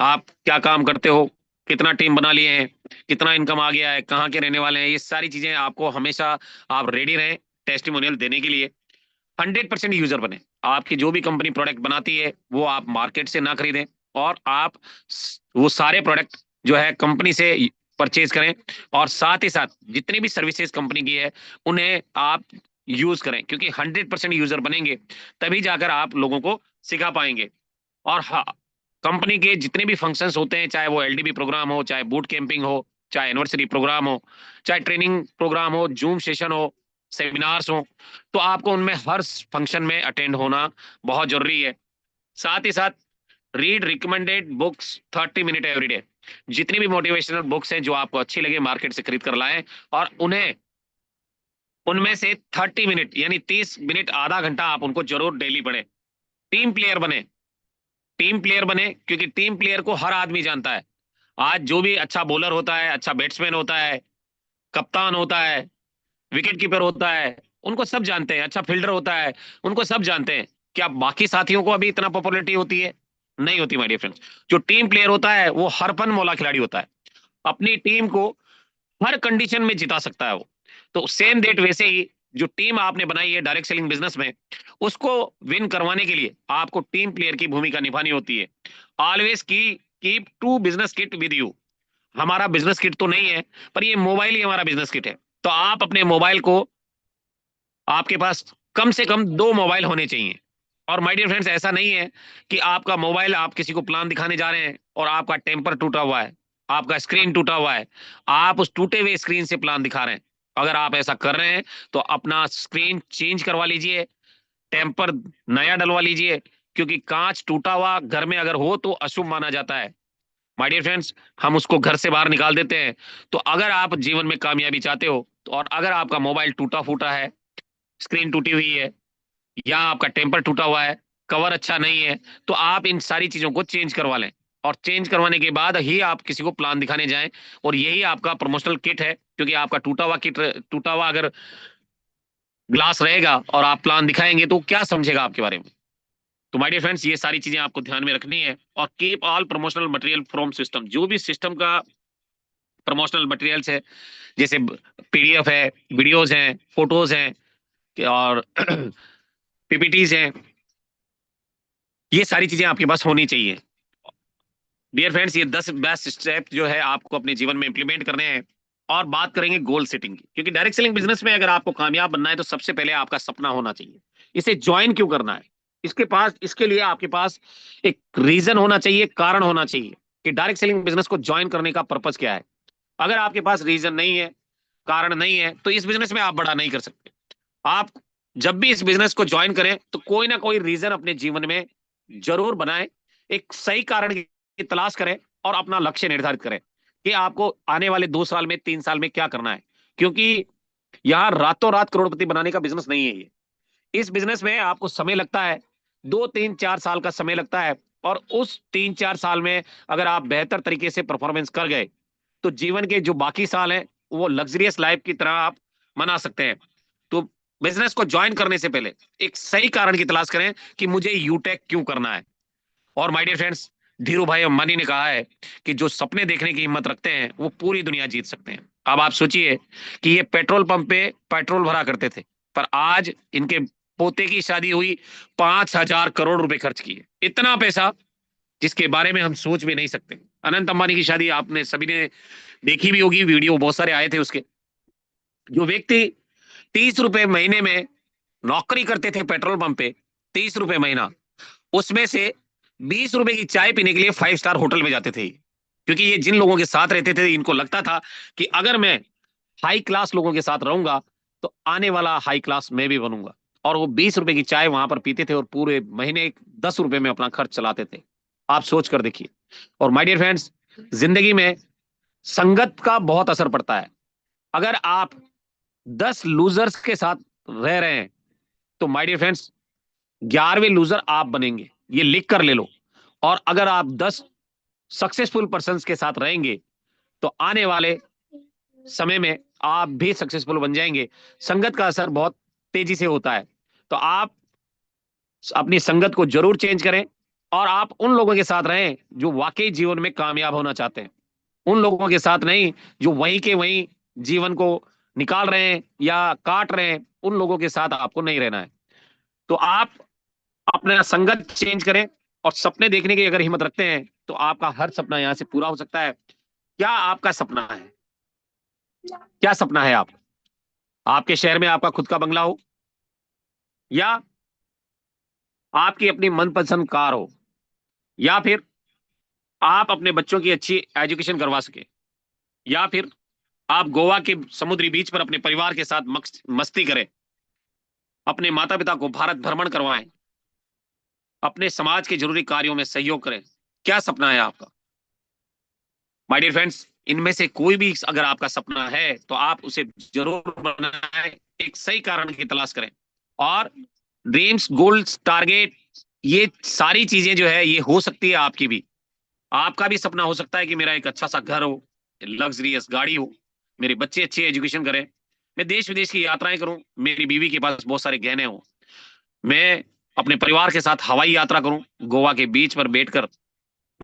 आप क्या काम करते हो, कितना टीम बना लिए हैं, कितना इनकम आ गया है, कहाँ के रहने वाले हैं, ये सारी चीजें आपको हमेशा आप रेडी रहें टेस्टिमोनियल देने के लिए। 100% यूजर बने। आपकी जो भी कंपनी प्रोडक्ट बनाती है वो आप मार्केट से ना खरीदें, और आप वो सारे प्रोडक्ट जो है कंपनी से परचेज करें, और साथ ही साथ जितनी भी सर्विसेज कंपनी की है उन्हें आप यूज करें, क्योंकि 100% यूजर बनेंगे तभी जाकर आप लोगों को सिखा पाएंगे। और हाँ, कंपनी के जितने भी फंक्शंस होते हैं, चाहे वो एलडीबी प्रोग्राम हो, चाहे बूट कैंपिंग हो, चाहे एनिवर्सरी प्रोग्राम हो, चाहे ट्रेनिंग प्रोग्राम हो, जूम सेशन हो, सेमिनार्स हो, तो आपको उनमें हर फंक्शन में अटेंड होना बहुत जरूरी है। साथ ही साथ read recommended books 30 minute every day. जितनी भी मोटिवेशनल बुक्स हैं जो आपको अच्छी लगे मार्केट से खरीद कर लाएं, और उन्हें उनमें से 30 मिनट यानी 30 मिनट, आधा घंटा आप उनको जरूर डेली पढ़ें। टीम प्लेयर बने, टीम प्लेयर बने, क्योंकि टीम प्लेयर को हर आदमी जानता है। आज जो भी अच्छा बॉलर होता है, अच्छा बैट्समैन होता है, कप्तान होता है, विकेट कीपर होता है, उनको सब जानते हैं। अच्छा फील्डर होता है, उनको सब जानते हैं। क्या बाकी साथियों को अभी इतना पॉपुलैरिटी होती है? नहीं होती माय डियर फ्रेंड्स। जो टीम प्लेयर होता है वो हरपन मौला खिलाड़ी होता है, अपनी टीम को हर कंडीशन में जिता सकता है वो। तो सेम डेट वैसे ही जो टीम आपने बनाई है डायरेक्ट सेलिंग बिजनेस में, उसको विन करवाने के लिए आपको टीम प्लेयर की भूमिका निभानी होती है। Always keep to business kit with you. हमारा बिजनेस किट तो नहीं है, पर ये मोबाइल ही हमारा बिजनेस किट है। तो आप अपने मोबाइल को, आपके पास कम से कम 2 मोबाइल होने चाहिए। और माय डियर फ्रेंड्स, ऐसा नहीं है कि आपका मोबाइल, आप किसी को प्लान दिखाने जा रहे हैं और आपका टेम्पर टूटा हुआ है, आपका स्क्रीन टूटा हुआ है, आप उस टूटे हुए स्क्रीन से प्लान दिखा रहे हैं। अगर आप ऐसा कर रहे हैं तो अपना स्क्रीन चेंज करवा लीजिए, टेम्पर नया डलवा लीजिए, क्योंकि कांच टूटा हुआ घर में अगर हो तो अशुभ माना जाता है। माय डियर फ्रेंड्स, हम उसको घर से बाहर निकाल देते हैं। तो अगर आप जीवन में कामयाबी चाहते हो, तो और अगर आपका मोबाइल टूटा फूटा है, स्क्रीन टूटी हुई है, या आपका टेम्पर टूटा हुआ है, कवर अच्छा नहीं है, तो आप इन सारी चीजों को चेंज करवा लें, और चेंज करवाने के बाद ही आप किसी को प्लान दिखाने जाएं। और यही आपका प्रमोशनल किट है, क्योंकि आपका टूटा हुआ अगर ग्लास रहेगा और आप प्लान दिखाएंगे तो क्या समझेगा आपके बारे में। तो माय डियर फ्रेंड्स, ये सारी चीजें आपको ध्यान में रखनी है। और keep all promotional material from system. जो भी सिस्टम का प्रमोशनल मटेरियल्स है, जैसे पीडीएफ है, वीडियोज हैं, फोटोज हैं, और पीपीटीज हैं, ये सारी चीजें आपके पास होनी चाहिए। डियर फ्रेंड्स, ये 10 बेस्ट स्टेप जो है आपको अपने जीवन में इंप्लीमेंट करने हैं। और बात करेंगे गोल सेटिंग की, क्योंकि डायरेक्ट सेलिंग बिजनेस में अगर आपको कामयाब बनना है तो सबसे पहले आपका सपना होना चाहिए। इसे ज्वाइन क्यों करना है, इसके लिए आपके पास एक रीजन होना चाहिए, कारण होना चाहिए कि डायरेक्ट सेलिंग बिजनेस को ज्वाइन करने का पर्पस क्या है। अगर आपके पास रीजन नहीं है, कारण नहीं है, तो इस बिजनेस में आप बड़ा नहीं कर सकते। आप जब भी इस बिजनेस को ज्वाइन करें तो कोई ना कोई रीजन अपने जीवन में जरूर बनाएं, एक सही कारण की तलाश करें और अपना लक्ष्य निर्धारित करें कि आपको आने वाले 2 साल में 3 साल में क्या करना है। क्योंकि यहाँ रातों रात करोड़पति बनाने का बिजनेस नहीं है ये। इस बिजनेस में आपको समय लगता है, 2 3 4 साल का समय लगता है, और उस 3 4 साल में अगर आप बेहतर तरीके से परफॉर्मेंस कर गए तो जीवन के जो बाकी साल हैं वो लग्जरियस लाइफ की तरह आप मना सकते हैं। तो बिजनेस को ज्वाइन करने से पहले एक सही कारण की तलाश करें कि मुझे यूटेक क्यों करना है। और माय डियर फ्रेंड्स, धीरू भाई अंबानी ने कहा है कि जो सपने देखने की हिम्मत रखते हैं वो पूरी दुनिया जीत सकते हैं। अब आप सोचिए कि ये पेट्रोल पंप पे पेट्रोल भरा करते थे, पर आज इनके पोते की शादी हुई, 5,000 करोड़ रुपए खर्च किए। इतना पैसा जिसके बारे में हम सोच भी नहीं सकते। अनंत अंबानी की शादी आपने सभी ने देखी भी होगी, वीडियो बहुत सारे आए थे उसके। जो व्यक्ति 30 रुपए महीने में नौकरी करते थे पेट्रोल पंप पे, 30 रुपए महीना, उसमें से 20 रुपए की चाय पीने के लिए 5 स्टार होटल में जाते थे। क्योंकि ये जिन लोगों के साथ रहते थे इनको लगता था कि अगर मैं हाई क्लास लोगों के साथ रहूंगा तो आने वाला हाई क्लास मैं भी बनूंगा। और वो 20 रुपए की चाय वहां पर पीते थे और पूरे महीने 10 रुपए में अपना खर्च चलाते थे। आप सोच कर देखिए। और माय डियर फ्रेंड्स, जिंदगी में संगत का बहुत असर पड़ता है। अगर आप 10 लूजर्स के साथ रह रहे हैं तो माय डियर फ्रेंड्स 11वें लूजर आप बनेंगे, ये लिख कर ले लो। और अगर आप 10 सक्सेसफुल पर्संस के साथ रहेंगे तो आने वाले समय में आप भी सक्सेसफुल बन जाएंगे। संगत का असर बहुत तेजी से होता है। तो आप अपनी संगत को जरूर चेंज करें और आप उन लोगों के साथ रहें जो वाकई जीवन में कामयाब होना चाहते हैं। उन लोगों के साथ नहीं जो वहीं के वहीं जीवन को निकाल रहे हैं या काट रहे हैं, उन लोगों के साथ आपको नहीं रहना है। तो आप अपना संगत चेंज करें और सपने देखने की अगर हिम्मत रखते हैं तो आपका हर सपना यहां से पूरा हो सकता है। क्या आपका सपना है? क्या सपना है आप? आपके शहर में आपका खुद का बंगला हो, या आपकी अपनी मनपसंद कार हो, या फिर आप अपने बच्चों की अच्छी एजुकेशन करवा सके, या फिर आप गोवा के समुद्री बीच पर अपने परिवार के साथ मस्ती करें, अपने माता पिता को भारत भ्रमण करवाएं, अपने समाज के जरूरी कार्यों में सहयोग करें। क्या सपना है आपका? माय डियर फ्रेंड्स, इनमें से कोई भी अगर आपका सपना है तो आप उसे जरूर बनाएं, एक सही कारण की तलाश करें। और ड्रीम्स, गोल्स, टारगेट, ये सारी चीजें जो है ये हो सकती है आपकी भी। आपका भी सपना हो सकता है कि मेरा एक अच्छा सा घर हो, लग्जरियस गाड़ी हो, मेरे बच्चे अच्छी एजुकेशन करें, मैं देश विदेश की यात्राएं करूं, मेरी बीवी के पास बहुत सारे गहने हो, मैं अपने परिवार के साथ हवाई यात्रा करूं, गोवा के बीच पर बैठकर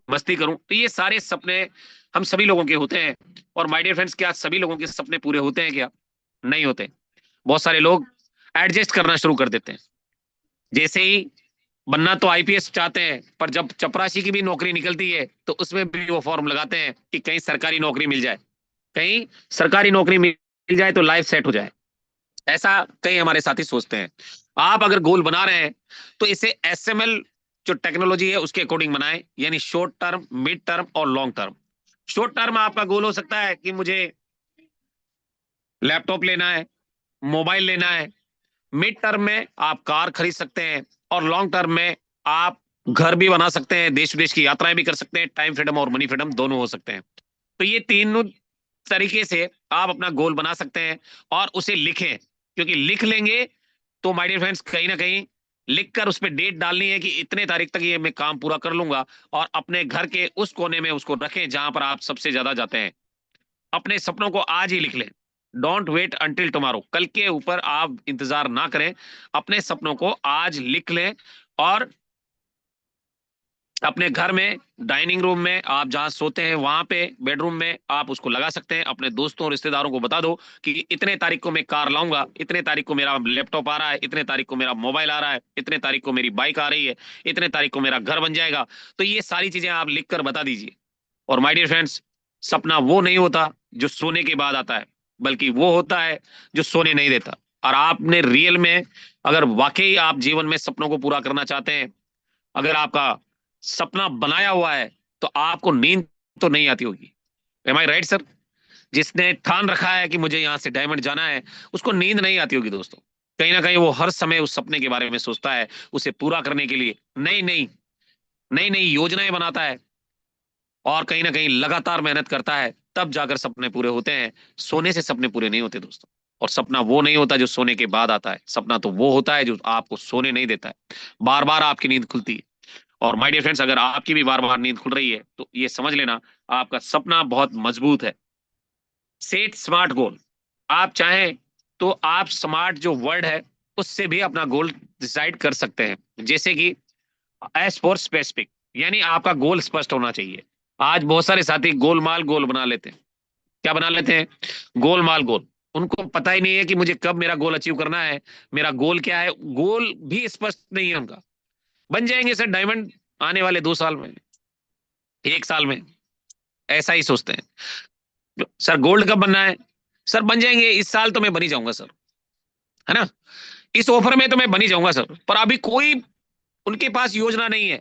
मस्ती करूं। तो ये सारे सपने हम सभी लोगों के होते हैं। और माय डियर फ्रेंड्स, क्या सभी लोगों के सपने पूरे होते हैं? क्या नहीं होते। बहुत सारे लोग एडजस्ट करना शुरू कर देते हैं। जैसे ही बनना तो आईपीएस चाहते हैं, पर जब चपरासी की भी नौकरी निकलती है तो उसमें भी वो फॉर्म लगाते हैं कि कहीं सरकारी नौकरी मिल जाए, कहीं सरकारी नौकरी मिल जाए तो लाइफ सेट हो जाए। ऐसा कई हमारे साथी सोचते हैं। आप अगर गोल बना रहे हैं तो इसे एसएमएल जो टेक्नोलॉजी है उसके अकॉर्डिंग बनाएं, यानी शॉर्ट टर्म, मिड टर्म और लॉन्ग टर्म। शॉर्ट टर्म आपका गोल हो सकता है कि मुझे लैपटॉप लेना है, मोबाइल लेना है। मिड टर्म में आप कार खरीद सकते हैं, और लॉन्ग टर्म में आप घर भी बना सकते हैं, देश विदेश की यात्राएं भी कर सकते हैं, टाइम फ्रीडम और मनी फ्रीडम दोनों हो सकते हैं। तो ये तीनों तरीके से आप अपना गोल बना सकते हैं और उसे लिखें। क्योंकि लिख लेंगे तो माय डियर फ्रेंड्स कहीं ना कहीं लिखकर उस पर डेट डालनी है कि इतने तारीख तक ये मैं काम पूरा कर लूंगा, और अपने घर के उस कोने में उसको रखें जहां पर आप सबसे ज्यादा जाते हैं। अपने सपनों को आज ही लिख लें। डोंट वेट अंटिल टुमारो, कल के ऊपर आप इंतजार ना करें, अपने सपनों को आज लिख लें। और अपने घर में, डाइनिंग रूम में, आप जहां सोते हैं वहां पे, बेडरूम में आप उसको लगा सकते हैं। अपने दोस्तों रिश्तेदारों को बता दो कि इतने तारीख को मैं कार लाऊंगा, इतने तारीख को मेरा लैपटॉप आ रहा है, इतने तारीख को मेरा मोबाइल आ रहा है, इतने तारीख को मेरी बाइक आ रही है, इतने तारीख को मेरा घर बन जाएगा। तो ये सारी चीजें आप लिख कर बता दीजिए। और माय डियर फ्रेंड्स, सपना वो नहीं होता जो सोने के बाद आता है, बल्कि वो होता है जो सोने नहीं देता। और आपने रियल में, अगर वाकई आप जीवन में सपनों को पूरा करना चाहते हैं, अगर आपका सपना बनाया हुआ है, तो आपको नींद तो नहीं आती होगी। एम आई राइट सर? जिसने ठान रखा है कि मुझे यहां से डायमंड जाना है, उसको नींद नहीं आती होगी दोस्तों। कहीं ना कहीं वो हर समय उस सपने के बारे में सोचता है, उसे पूरा करने के लिए नई नई योजनाएं बनाता है और कहीं ना कहीं लगातार मेहनत करता है, तब जाकर सपने पूरे होते हैं। सोने से सपने पूरे नहीं होते दोस्तों। और सपना वो नहीं होता जो सोने के बाद आता है, सपना तो वो होता है जो आपको सोने नहीं देता है, बार बार आपकी नींद खुलती है। और माय डियर फ्रेंड्स, अगर आपकी भी बार बार नींद खुल रही है तो ये समझ लेना आपका सपना बहुत मजबूत है। सेट स्मार्ट गोल। आप चाहें तो आप स्मार्ट जो वर्ड है उससे भी अपना गोल डिसाइड कर सकते हैं, जैसे कि एज फॉर स्पेसिफिक, यानी आपका गोल स्पष्ट होना चाहिए। आज बहुत सारे साथी गोलमाल गोल बना लेते हैं। क्या बना लेते हैं? गोलमाल गोल। उनको पता ही नहीं है कि मुझे कब मेरा गोल अचीव करना है, मेरा गोल क्या है, गोल भी स्पष्ट नहीं है उनका। बन जाएंगे सर डायमंड आने वाले 2 साल में, 1 साल में, ऐसा ही सोचते हैं। सर गोल्ड कब बनना है? सर बन जाएंगे इस साल, तो मैं बन ही जाऊंगा सर, है ना, इस ऑफर में तो मैं बन ही जाऊंगा सर। पर अभी कोई उनके पास योजना नहीं है,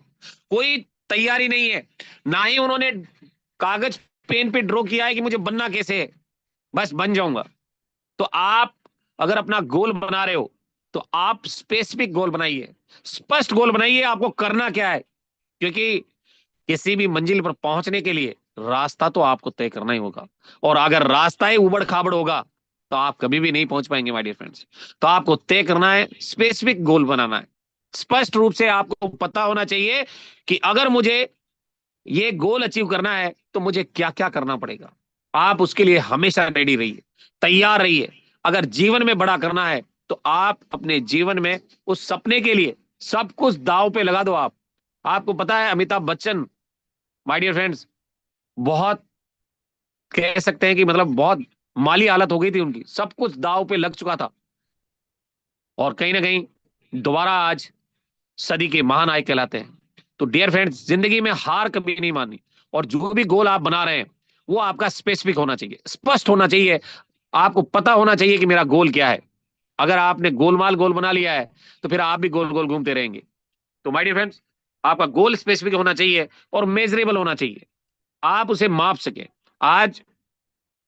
कोई तैयारी नहीं है, ना ही उन्होंने कागज पेन पे ड्रॉ किया है कि मुझे बनना कैसे है, बस बन जाऊंगा। तो आप अगर अपना गोल बना रहे हो तो आप स्पेसिफिक गोल बनाइए, स्पष्ट गोल बनाइए, आपको करना क्या है। क्योंकि किसी भी मंजिल पर पहुंचने के लिए रास्ता तो आपको तय करना ही होगा, और अगर रास्ता ही उबड़ खाबड़ होगा तो आप कभी भी नहीं पहुंच पाएंगे माय डियर फ्रेंड्स। तो आपको तय करना है, स्पेसिफिक गोल बनाना है। स्पष्ट रूप से आपको पता होना चाहिए कि अगर मुझे ये गोल अचीव करना है तो मुझे क्या क्या करना पड़ेगा। आप उसके लिए हमेशा रेडी रहिए, तैयार रहिए। अगर जीवन में बड़ा करना है तो आप अपने जीवन में उस सपने के लिए सब कुछ दांव पे लगा दो। आपको पता है Amitabh Bachchan, my dear friends, बहुत कह सकते हैं कि मतलब बहुत माली हालत हो गई थी उनकी, सब कुछ दांव पे लग चुका था, और कहीं ना कहीं दोबारा आज सदी के महान नायक कहलाते हैं। तो डियर फ्रेंड्स, जिंदगी में हार कभी नहीं माननी, और जो भी गोल आप बना रहे हैं वो आपका स्पेसिफिक होना चाहिए, स्पष्ट होना चाहिए। आपको पता होना चाहिए कि मेरा गोल क्या है। अगर आपने गोलमाल गोल बना लिया है तो फिर आप भी गोल गोल घूमते रहेंगे। तो माय डियर फ्रेंड्स, आपका गोल स्पेसिफिक होना चाहिए और मेजरेबल होना चाहिए, आप उसे माप सके। आज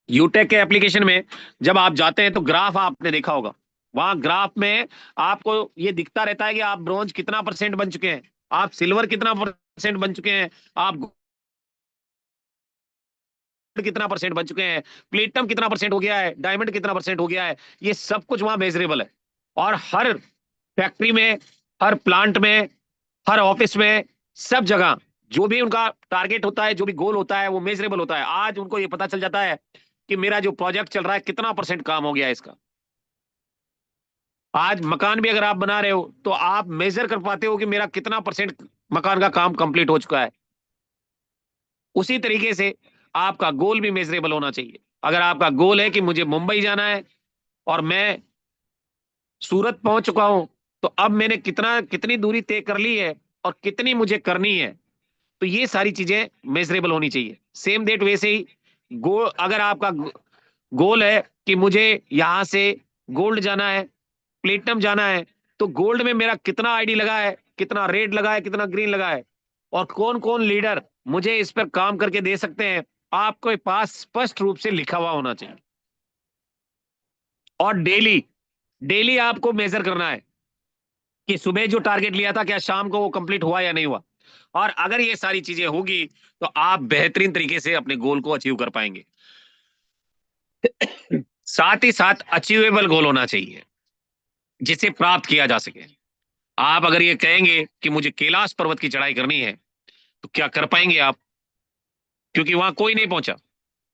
यूटेक के एप्लीकेशन में जब आप जाते हैं तो ग्राफ आपने देखा होगा, वहां ग्राफ में आपको ये दिखता रहता है कि आप ब्रॉन्ज कितना परसेंट बन चुके हैं, आप सिल्वर कितना परसेंट बन चुके हैं, आप गोल्ड कितना परसेंट बन चुके हैं, प्लेटिनम कितना परसेंट हो गया है, डायमंड कितना परसेंट हो गया है। ये सब कुछ वहां मेजरेबल है। और हर फैक्ट्री में, हर प्लांट में, हर ऑफिस में, सब जगह जो भी उनका टारगेट होता है, जो भी गोल होता है, वो मेजरेबल होता है। आज उनको ये पता चल जाता है कि मेरा जो प्रोजेक्ट चल रहा है कितना परसेंट काम हो गया है इसका। आज मकान भी अगर आप बना रहे हो तो आप मेजर कर पाते हो कि मेरा कितना परसेंट मकान का काम कंप्लीट हो चुका है। उसी तरीके से आपका गोल भी मेजरेबल होना चाहिए। अगर आपका गोल है कि मुझे मुंबई जाना है और मैं सूरत पहुंच चुका हूं, तो अब मैंने कितनी दूरी तय कर ली है और कितनी मुझे करनी है, तो ये सारी चीजें मेजरेबल होनी चाहिए। सेम डेट वैसे ही गोल, अगर आपका गोल है कि मुझे यहां से गोल्ड जाना है, प्लेटिनम जाना है, तो गोल्ड में मेरा कितना आईडी लगा है, कितना रेड लगा है, कितना ग्रीन लगा है, और कौन कौन लीडर मुझे इस पर काम करके दे सकते हैं, आपके पास स्पष्ट रूप से लिखा हुआ होना चाहिए। और डेली डेली आपको मेजर करना है कि सुबह जो टारगेट लिया था क्या शाम को वो कंप्लीट हुआ या नहीं हुआ। और अगर ये सारी चीजें होगी तो आप बेहतरीन तरीके से अपने गोल को अचीव कर पाएंगे। साथ ही साथ अचीवेबल गोल होना चाहिए जिसे प्राप्त किया जा सके। आप अगर ये कहेंगे कि मुझे कैलाश पर्वत की चढ़ाई करनी है तो क्या कर पाएंगे आप? क्योंकि वहां कोई नहीं पहुंचा।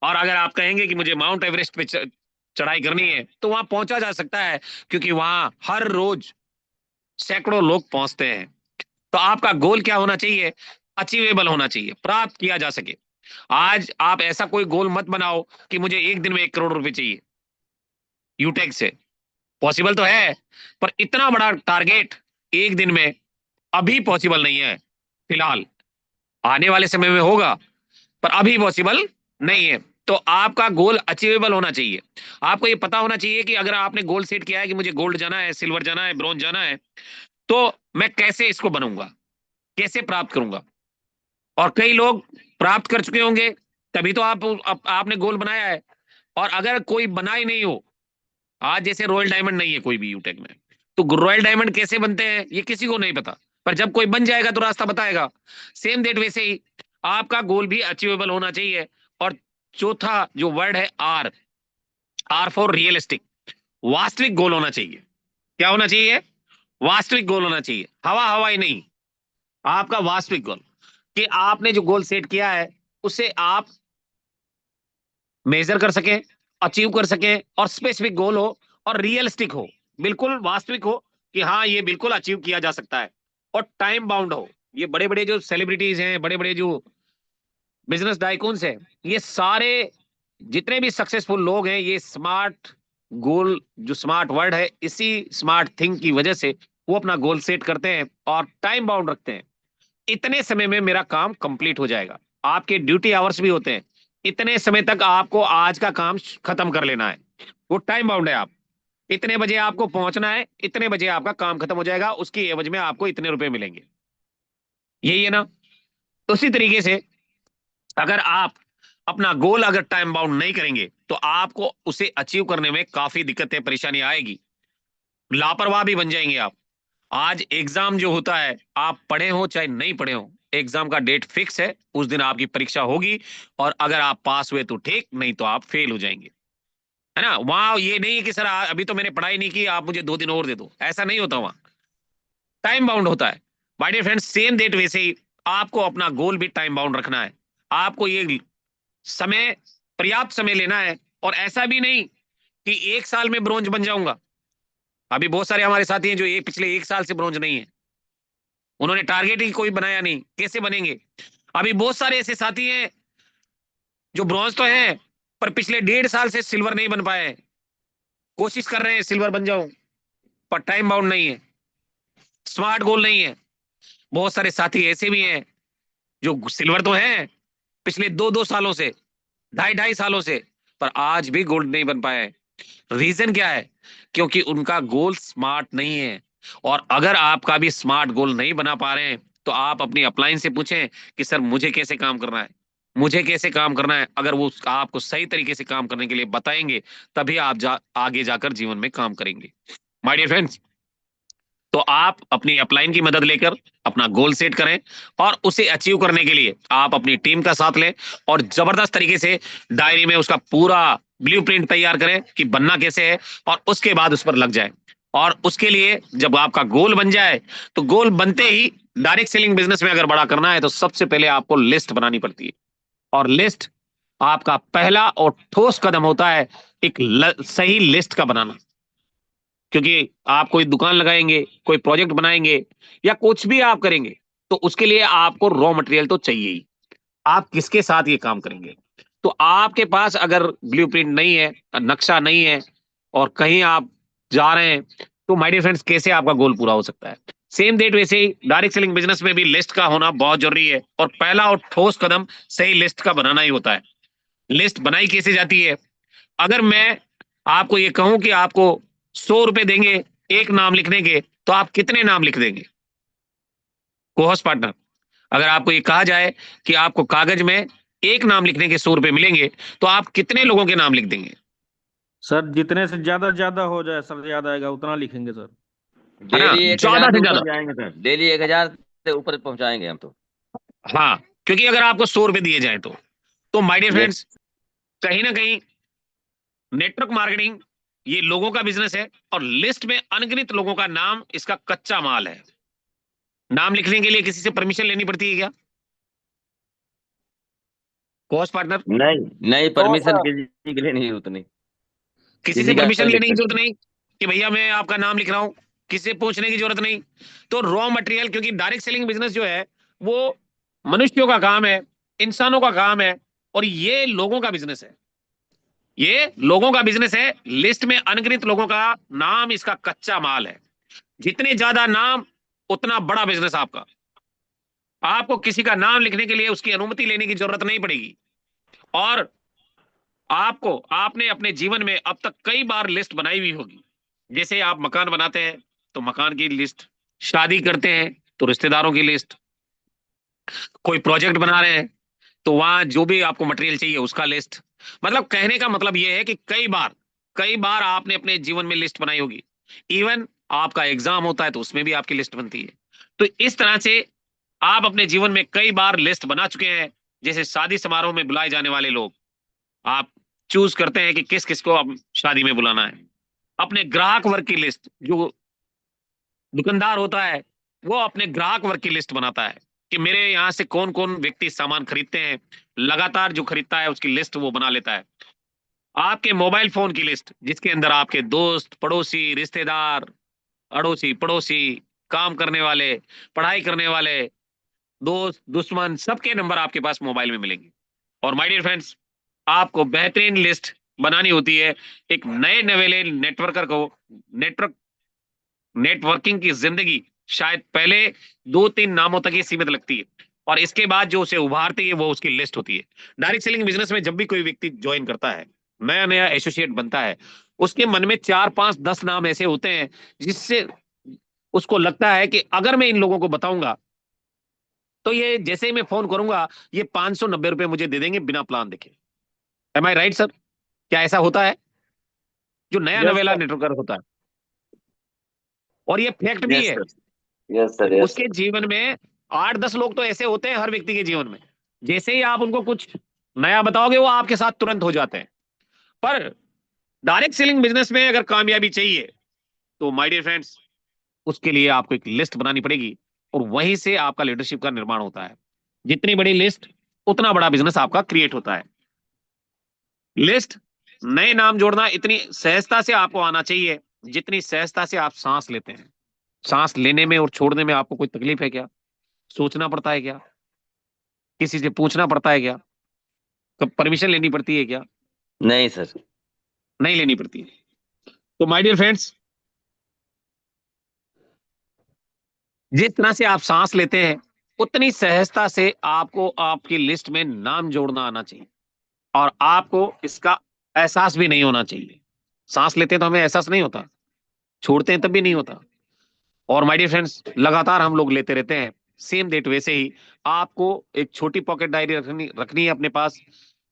और अगर आप कहेंगे कि मुझे माउंट एवरेस्ट पे चढ़ाई करनी है तो वहां पहुंचा जा सकता है, क्योंकि वहां हर रोज सैकड़ों लोग पहुंचते हैं। तो आपका गोल क्या होना चाहिए? अचीवेबल होना चाहिए, प्राप्त किया जा सके। आज आप ऐसा कोई गोल मत बनाओ कि मुझे एक दिन में 1 करोड़ रुपए चाहिए। यूटेक से पॉसिबल तो है, पर इतना बड़ा टारगेट एक दिन में अभी पॉसिबल नहीं है। फिलहाल आने वाले समय में होगा, पर अभी पॉसिबल नहीं है। तो आपका गोल अचीवेबल होना चाहिए। आपको ये पता होना चाहिए कि अगर आपने गोल सेट किया है कि मुझे गोल्ड जाना है, सिल्वर जाना है, ब्रॉन्ज जाना है, तो मैं कैसे इसको बनूंगा, कैसे प्राप्त करूंगा। और कई लोग प्राप्त कर चुके होंगे, तभी तो आपने गोल बनाया है। और अगर कोई बना ही नहीं हो, आज जैसे रॉयल डायमंड नहीं है कोई भी यूटेक में, तो रॉयल डायमंड कैसे बनते हैं ये किसी को नहीं पता, पर जब कोई बन जाएगा तो रास्ता बताएगा। सेम डेट वैसे ही आपका गोल भी अचीवेबल होना चाहिए। और चौथा जो वर्ड है आर, आर फॉर रियलिस्टिक, वास्तविक गोल होना चाहिए। क्या होना चाहिए? वास्तविक गोल होना चाहिए, हवा हवाई नहीं, आपका वास्तविक गोल, कि आपने जो गोल सेट किया है उसे आप मेजर कर सकें, अचीव कर सकें, और स्पेसिफिक गोल हो और रियलिस्टिक हो, बिल्कुल वास्तविक हो कि हाँ ये बिल्कुल अचीव किया जा सकता है, और टाइम बाउंड हो। ये बड़े बड़े जो सेलिब्रिटीज हैं, बड़े बड़े जो बिजनेस डाइकून्स हैं, ये सारे जितने भी सक्सेसफुल लोग हैं, ये स्मार्ट गोल, जो स्मार्ट वर्ड है, इसी स्मार्ट थिंग की वजह से वो अपना गोल सेट करते हैं और टाइम बाउंड रखते हैं। इतने समय में मेरा काम कंप्लीट हो जाएगा। आपके ड्यूटी आवर्स भी होते हैं, इतने समय तक आपको आज का काम खत्म कर लेना है, वो टाइम बाउंड है। आप इतने बजे आपको पहुंचना है, इतने बजे आपका काम खत्म हो जाएगा, उसकी एवज में आपको इतने रुपए मिलेंगे। यही है ना? उसी तरीके से अगर आप अपना गोल अगर टाइम बाउंड नहीं करेंगे तो आपको उसे अचीव करने में काफी दिक्कतें परेशानी आएगी, लापरवाह भी बन जाएंगे आप। आज एग्जाम जो होता है, आप पढ़े हो चाहे नहीं पढ़े हो, एग्जाम का डेट फिक्स है, उस दिन आपकी परीक्षा होगी, और अगर आप पास हुए तो ठीक, नहीं तो आप फेल हो जाएंगे, है ना? वहां ये नहीं है कि सर अभी तो मैंने पढ़ाई नहीं की, आप मुझे 2 दिन और दे दो, ऐसा नहीं होता। वहां टाइम बाउंड होता है। My dear friends, same date वैसे ही आपको अपना गोल भी टाइम बाउंड रखना है। आपको ये समय, पर्याप्त समय लेना है, और ऐसा भी नहीं कि 1 साल में ब्रोंज बन जाऊंगा। अभी बहुत सारे हमारे साथी हैं जो ये पिछले 1 साल से ब्रोंज नहीं है, उन्होंने टारगेट ही कोई बनाया नहीं, कैसे बनेंगे? अभी बहुत सारे ऐसे साथी हैं जो ब्रॉन्ज तो हैं, पर पिछले 1.5 साल से सिल्वर नहीं बन पाए, कोशिश कर रहे हैं सिल्वर बन जाऊं, पर टाइम बाउंड नहीं है, स्मार्ट गोल नहीं है। बहुत सारे साथी ऐसे भी हैं जो सिल्वर तो हैं पिछले 2-2 सालों से, 2.5-2.5 सालों से, पर आज भी गोल्ड नहीं बन पाए। रीजन क्या है? क्योंकि उनका गोल स्मार्ट नहीं है। और अगर आपका भी स्मार्ट गोल नहीं बना पा रहे हैं तो आप अपनी अपलाइन से पूछें कि सर मुझे कैसे काम करना है, मुझे कैसे काम करना है। अगर वो आपको सही तरीके से काम करने के लिए बताएंगे, तभी आप आगे जाकर जीवन में काम करेंगे। माय डियर फ्रेंड्स, तो आप अपनी अपलाइन की मदद लेकर अपना गोल सेट करें, और उसे अचीव करने के लिए आप अपनी टीम का साथ लें, और जबरदस्त तरीके से डायरी में उसका पूरा ब्लूप्रिंट तैयार करें कि बनना कैसे है, और उसके बाद उस पर लग जाए। और उसके लिए जब आपका गोल बन जाए, तो गोल बनते ही डायरेक्ट सेलिंग बिजनेस में अगर बड़ा करना है तो सबसे पहले आपको लिस्ट बनानी पड़ती है, और लिस्ट आपका पहला और ठोस कदम होता है एक सही लिस्ट का बनाना। क्योंकि आप कोई दुकान लगाएंगे, कोई प्रोजेक्ट बनाएंगे, या कुछ भी आप करेंगे, तो उसके लिए आपको रॉ मटेरियल तो चाहिए ही। आप किसके साथ ये काम करेंगे? तो आपके पास अगर ब्लूप्रिंट नहीं है, नक्शा नहीं है, और कहीं आप जा रहे हैं, तो माय डियर फ्रेंड्स कैसे आपका गोल पूरा हो सकता है? सेम डेट वैसे ही डायरेक्ट सेलिंग बिजनेस में भी लिस्ट का होना बहुत जरूरी है, और पहला और ठोस कदम सही लिस्ट का बनाना ही होता है। लिस्ट बनाई कैसे जाती है? अगर मैं आपको ये कहूं कि आपको 100 रुपए देंगे एक नाम लिखने के, तो आप कितने नाम लिख देंगे? कोहोस्ट पार्टनर, अगर आपको ये कहा जाए कि आपको कागज में एक नाम लिखने के 100 रुपए मिलेंगे, तो आप कितने लोगों के नाम लिख देंगे? सर जितने से ज्यादा हो जाए सर, ज्यादा आएगा उतना लिखेंगे सर। है ना? डेली 1,000 ज्यादा से से ज्यादा। ऊपर जाएंगे सर, डेली 1,000 से ऊपर पहुंचाएंगे हम तो। हाँ, क्योंकि अगर आपको 100 रुपए दिए जाए तो माय डियर ये फ्रेंड्स, कहीं ना कहीं नेटवर्क मार्केटिंग ये लोगों का बिजनेस है, और लिस्ट में अनगिनत लोगों का नाम इसका कच्चा माल है। नाम लिखने के लिए किसी से परमिशन लेनी पड़ती है क्या, कोस्ट पार्टनर? नहीं नहीं, परमिशन किसी के लिए नहीं, उतनी किसी से किसी का परमिशन लिख लेने की जरूरत सकते। नहीं कि भैया मैं आपका नाम लिख रहा हूं, किसी से पूछने की जरूरत नहीं। तो रॉ मटेरियल, क्योंकि डायरेक्ट सेलिंग बिजनेस जो है वो मनुष्यों का काम है, इंसानों का काम है, और ये लोगों का बिजनेस है, ये लोगों का बिजनेस है। लिस्ट में अनगिनत लोगों का नाम इसका कच्चा माल है। जितने ज्यादा नाम, उतना बड़ा बिजनेस आपका। आपको किसी का नाम लिखने के लिए उसकी अनुमति लेने की जरूरत नहीं पड़ेगी। और आपने अपने जीवन में अब तक कई बार लिस्ट बनाई हुई होगी। जैसे आप मकान बनाते हैं तो मकान की लिस्ट, शादी करते हैं तो रिश्तेदारों की लिस्ट, कोई प्रोजेक्ट बना रहे हैं तो वहां जो भी आपको मटेरियल चाहिए उसका लिस्ट। मतलब कहने का मतलब यह है कि कई बार आपने अपने जीवन में लिस्ट बनाई होगी। इवन आपका एग्जाम होता है तो उसमें भी आपकी लिस्ट बनती है। तो इस तरह से आप अपने जीवन में कई बार लिस्ट बना चुके हैं। जैसे शादी समारोह में बुलाए जाने वाले लोग, आप चूज करते हैं कि किस किस को आप शादी में बुलाना है। अपने ग्राहक वर्ग की लिस्ट, जो दुकानदार होता है वो अपने ग्राहक वर्ग की लिस्ट बनाता है कि मेरे यहाँ से कौन कौन व्यक्ति सामान खरीदते हैं, लगातार जो खरीदता है उसकी लिस्ट वो बना लेता है। आपके मोबाइल फोन की लिस्ट, जिसके अंदर आपके दोस्त, पड़ोसी, रिश्तेदार, अड़ोसी, पड़ोसी, काम करने वाले, पढ़ाई करने वाले, दोस्त, दुश्मन, सबके नंबर आपके पास मोबाइल में मिलेंगे। और माय डियर फ्रेंड्स, आपको बेहतरीन लिस्ट बनानी होती है। एक नए नवेले नेटवर्कर को नेटवर्किंग की जिंदगी शायद पहले 2-3 नामों तक ही सीमित लगती है, और इसके बाद जो उसे उभारती है वो उसकी लिस्ट होती है। डायरेक्ट सेलिंग बिजनेस में जब भी कोई व्यक्ति ज्वाइन करता है, नया नया एसोसिएट बनता है, उसके मन में 4, 5, 10 नाम ऐसे होते हैं जिससे उसको लगता है कि अगर मैं इन लोगों को बताऊंगा तो ये जैसे ही मैं फोन करूंगा ये 590 रुपए मुझे दे देंगे बिना प्लान देखे। एम आई राइट सर? क्या ऐसा होता है? जो नया यस नवेला सर। नेटवर्कर होता है, और ये फैक्ट भी यस है। सर, यस सर, यस उसके जीवन में 8-10 लोग तो ऐसे होते हैं हर व्यक्ति के जीवन में, जैसे ही आप उनको कुछ नया बताओगे वो आपके साथ तुरंत हो जाते हैं। पर डायरेक्ट सेलिंग बिजनेस में अगर कामयाबी चाहिए तो माय डियर फ्रेंड्स, उसके लिए आपको एक लिस्ट बनानी पड़ेगी, और वहीं से आपका लीडरशिप का निर्माण होता है। जितनी बड़ी लिस्ट उतना बड़ा बिजनेस आपका क्रिएट होता है। लिस्ट, नए नाम जोड़ना इतनी सहजता से आपको आना चाहिए जितनी सहजता से आप सांस लेते हैं। सांस लेने में और छोड़ने में आपको कोई तकलीफ है क्या? सोचना पड़ता है क्या? किसी से पूछना पड़ता है क्या? कब परमिशन लेनी पड़ती है क्या? नहीं सर। नहीं लेनी पड़ती है। तो माय डियर फ्रेंड्स, जिस तरह से आप सांस लेते हैं उतनी सहजता से आपको आपकी लिस्ट में नाम जोड़ना आना चाहिए, और आपको इसका एहसास भी नहीं होना चाहिए। सांस लेते हैं तो हमें एहसास नहीं होता, छोड़ते हैं तब भी नहीं होता। और माय डियर फ्रेंड्स, लगातार हम लोग लेते रहते हैं। सेम डेट वैसे ही आपको एक छोटी पॉकेट डायरी रखनी रखनी है अपने पास,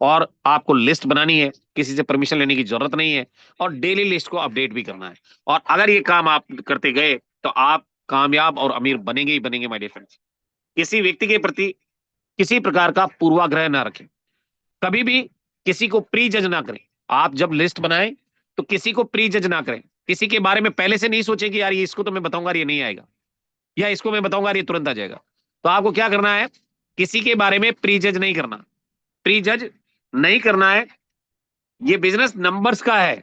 और आपको लिस्ट बनानी है, किसी से परमिशन लेने की जरूरत नहीं है, और डेली लिस्ट को अपडेट भी करना है। और अगर ये काम आप करते गए तो आप कामयाब और अमीर बनेंगे ही बनेंगे माय डियर फ्रेंड्स। किसी व्यक्ति के प्रति किसी प्रकार का पूर्वाग्रह ना रखें, कभी भी किसी को प्री जज ना करें। आप जब लिस्ट बनाएं तो किसी को प्री जज ना करें, किसी के बारे में पहले से नहीं सोचें कि यार ये इसको तो मैं बताऊंगा ये नहीं आएगा, या इसको मैं बताऊंगा ये तुरंत आ जाएगा। तो आपको क्या करना है, किसी के बारे में प्री जज नहीं करना, प्री जज नहीं करना है। ये बिजनेस नंबर्स का है।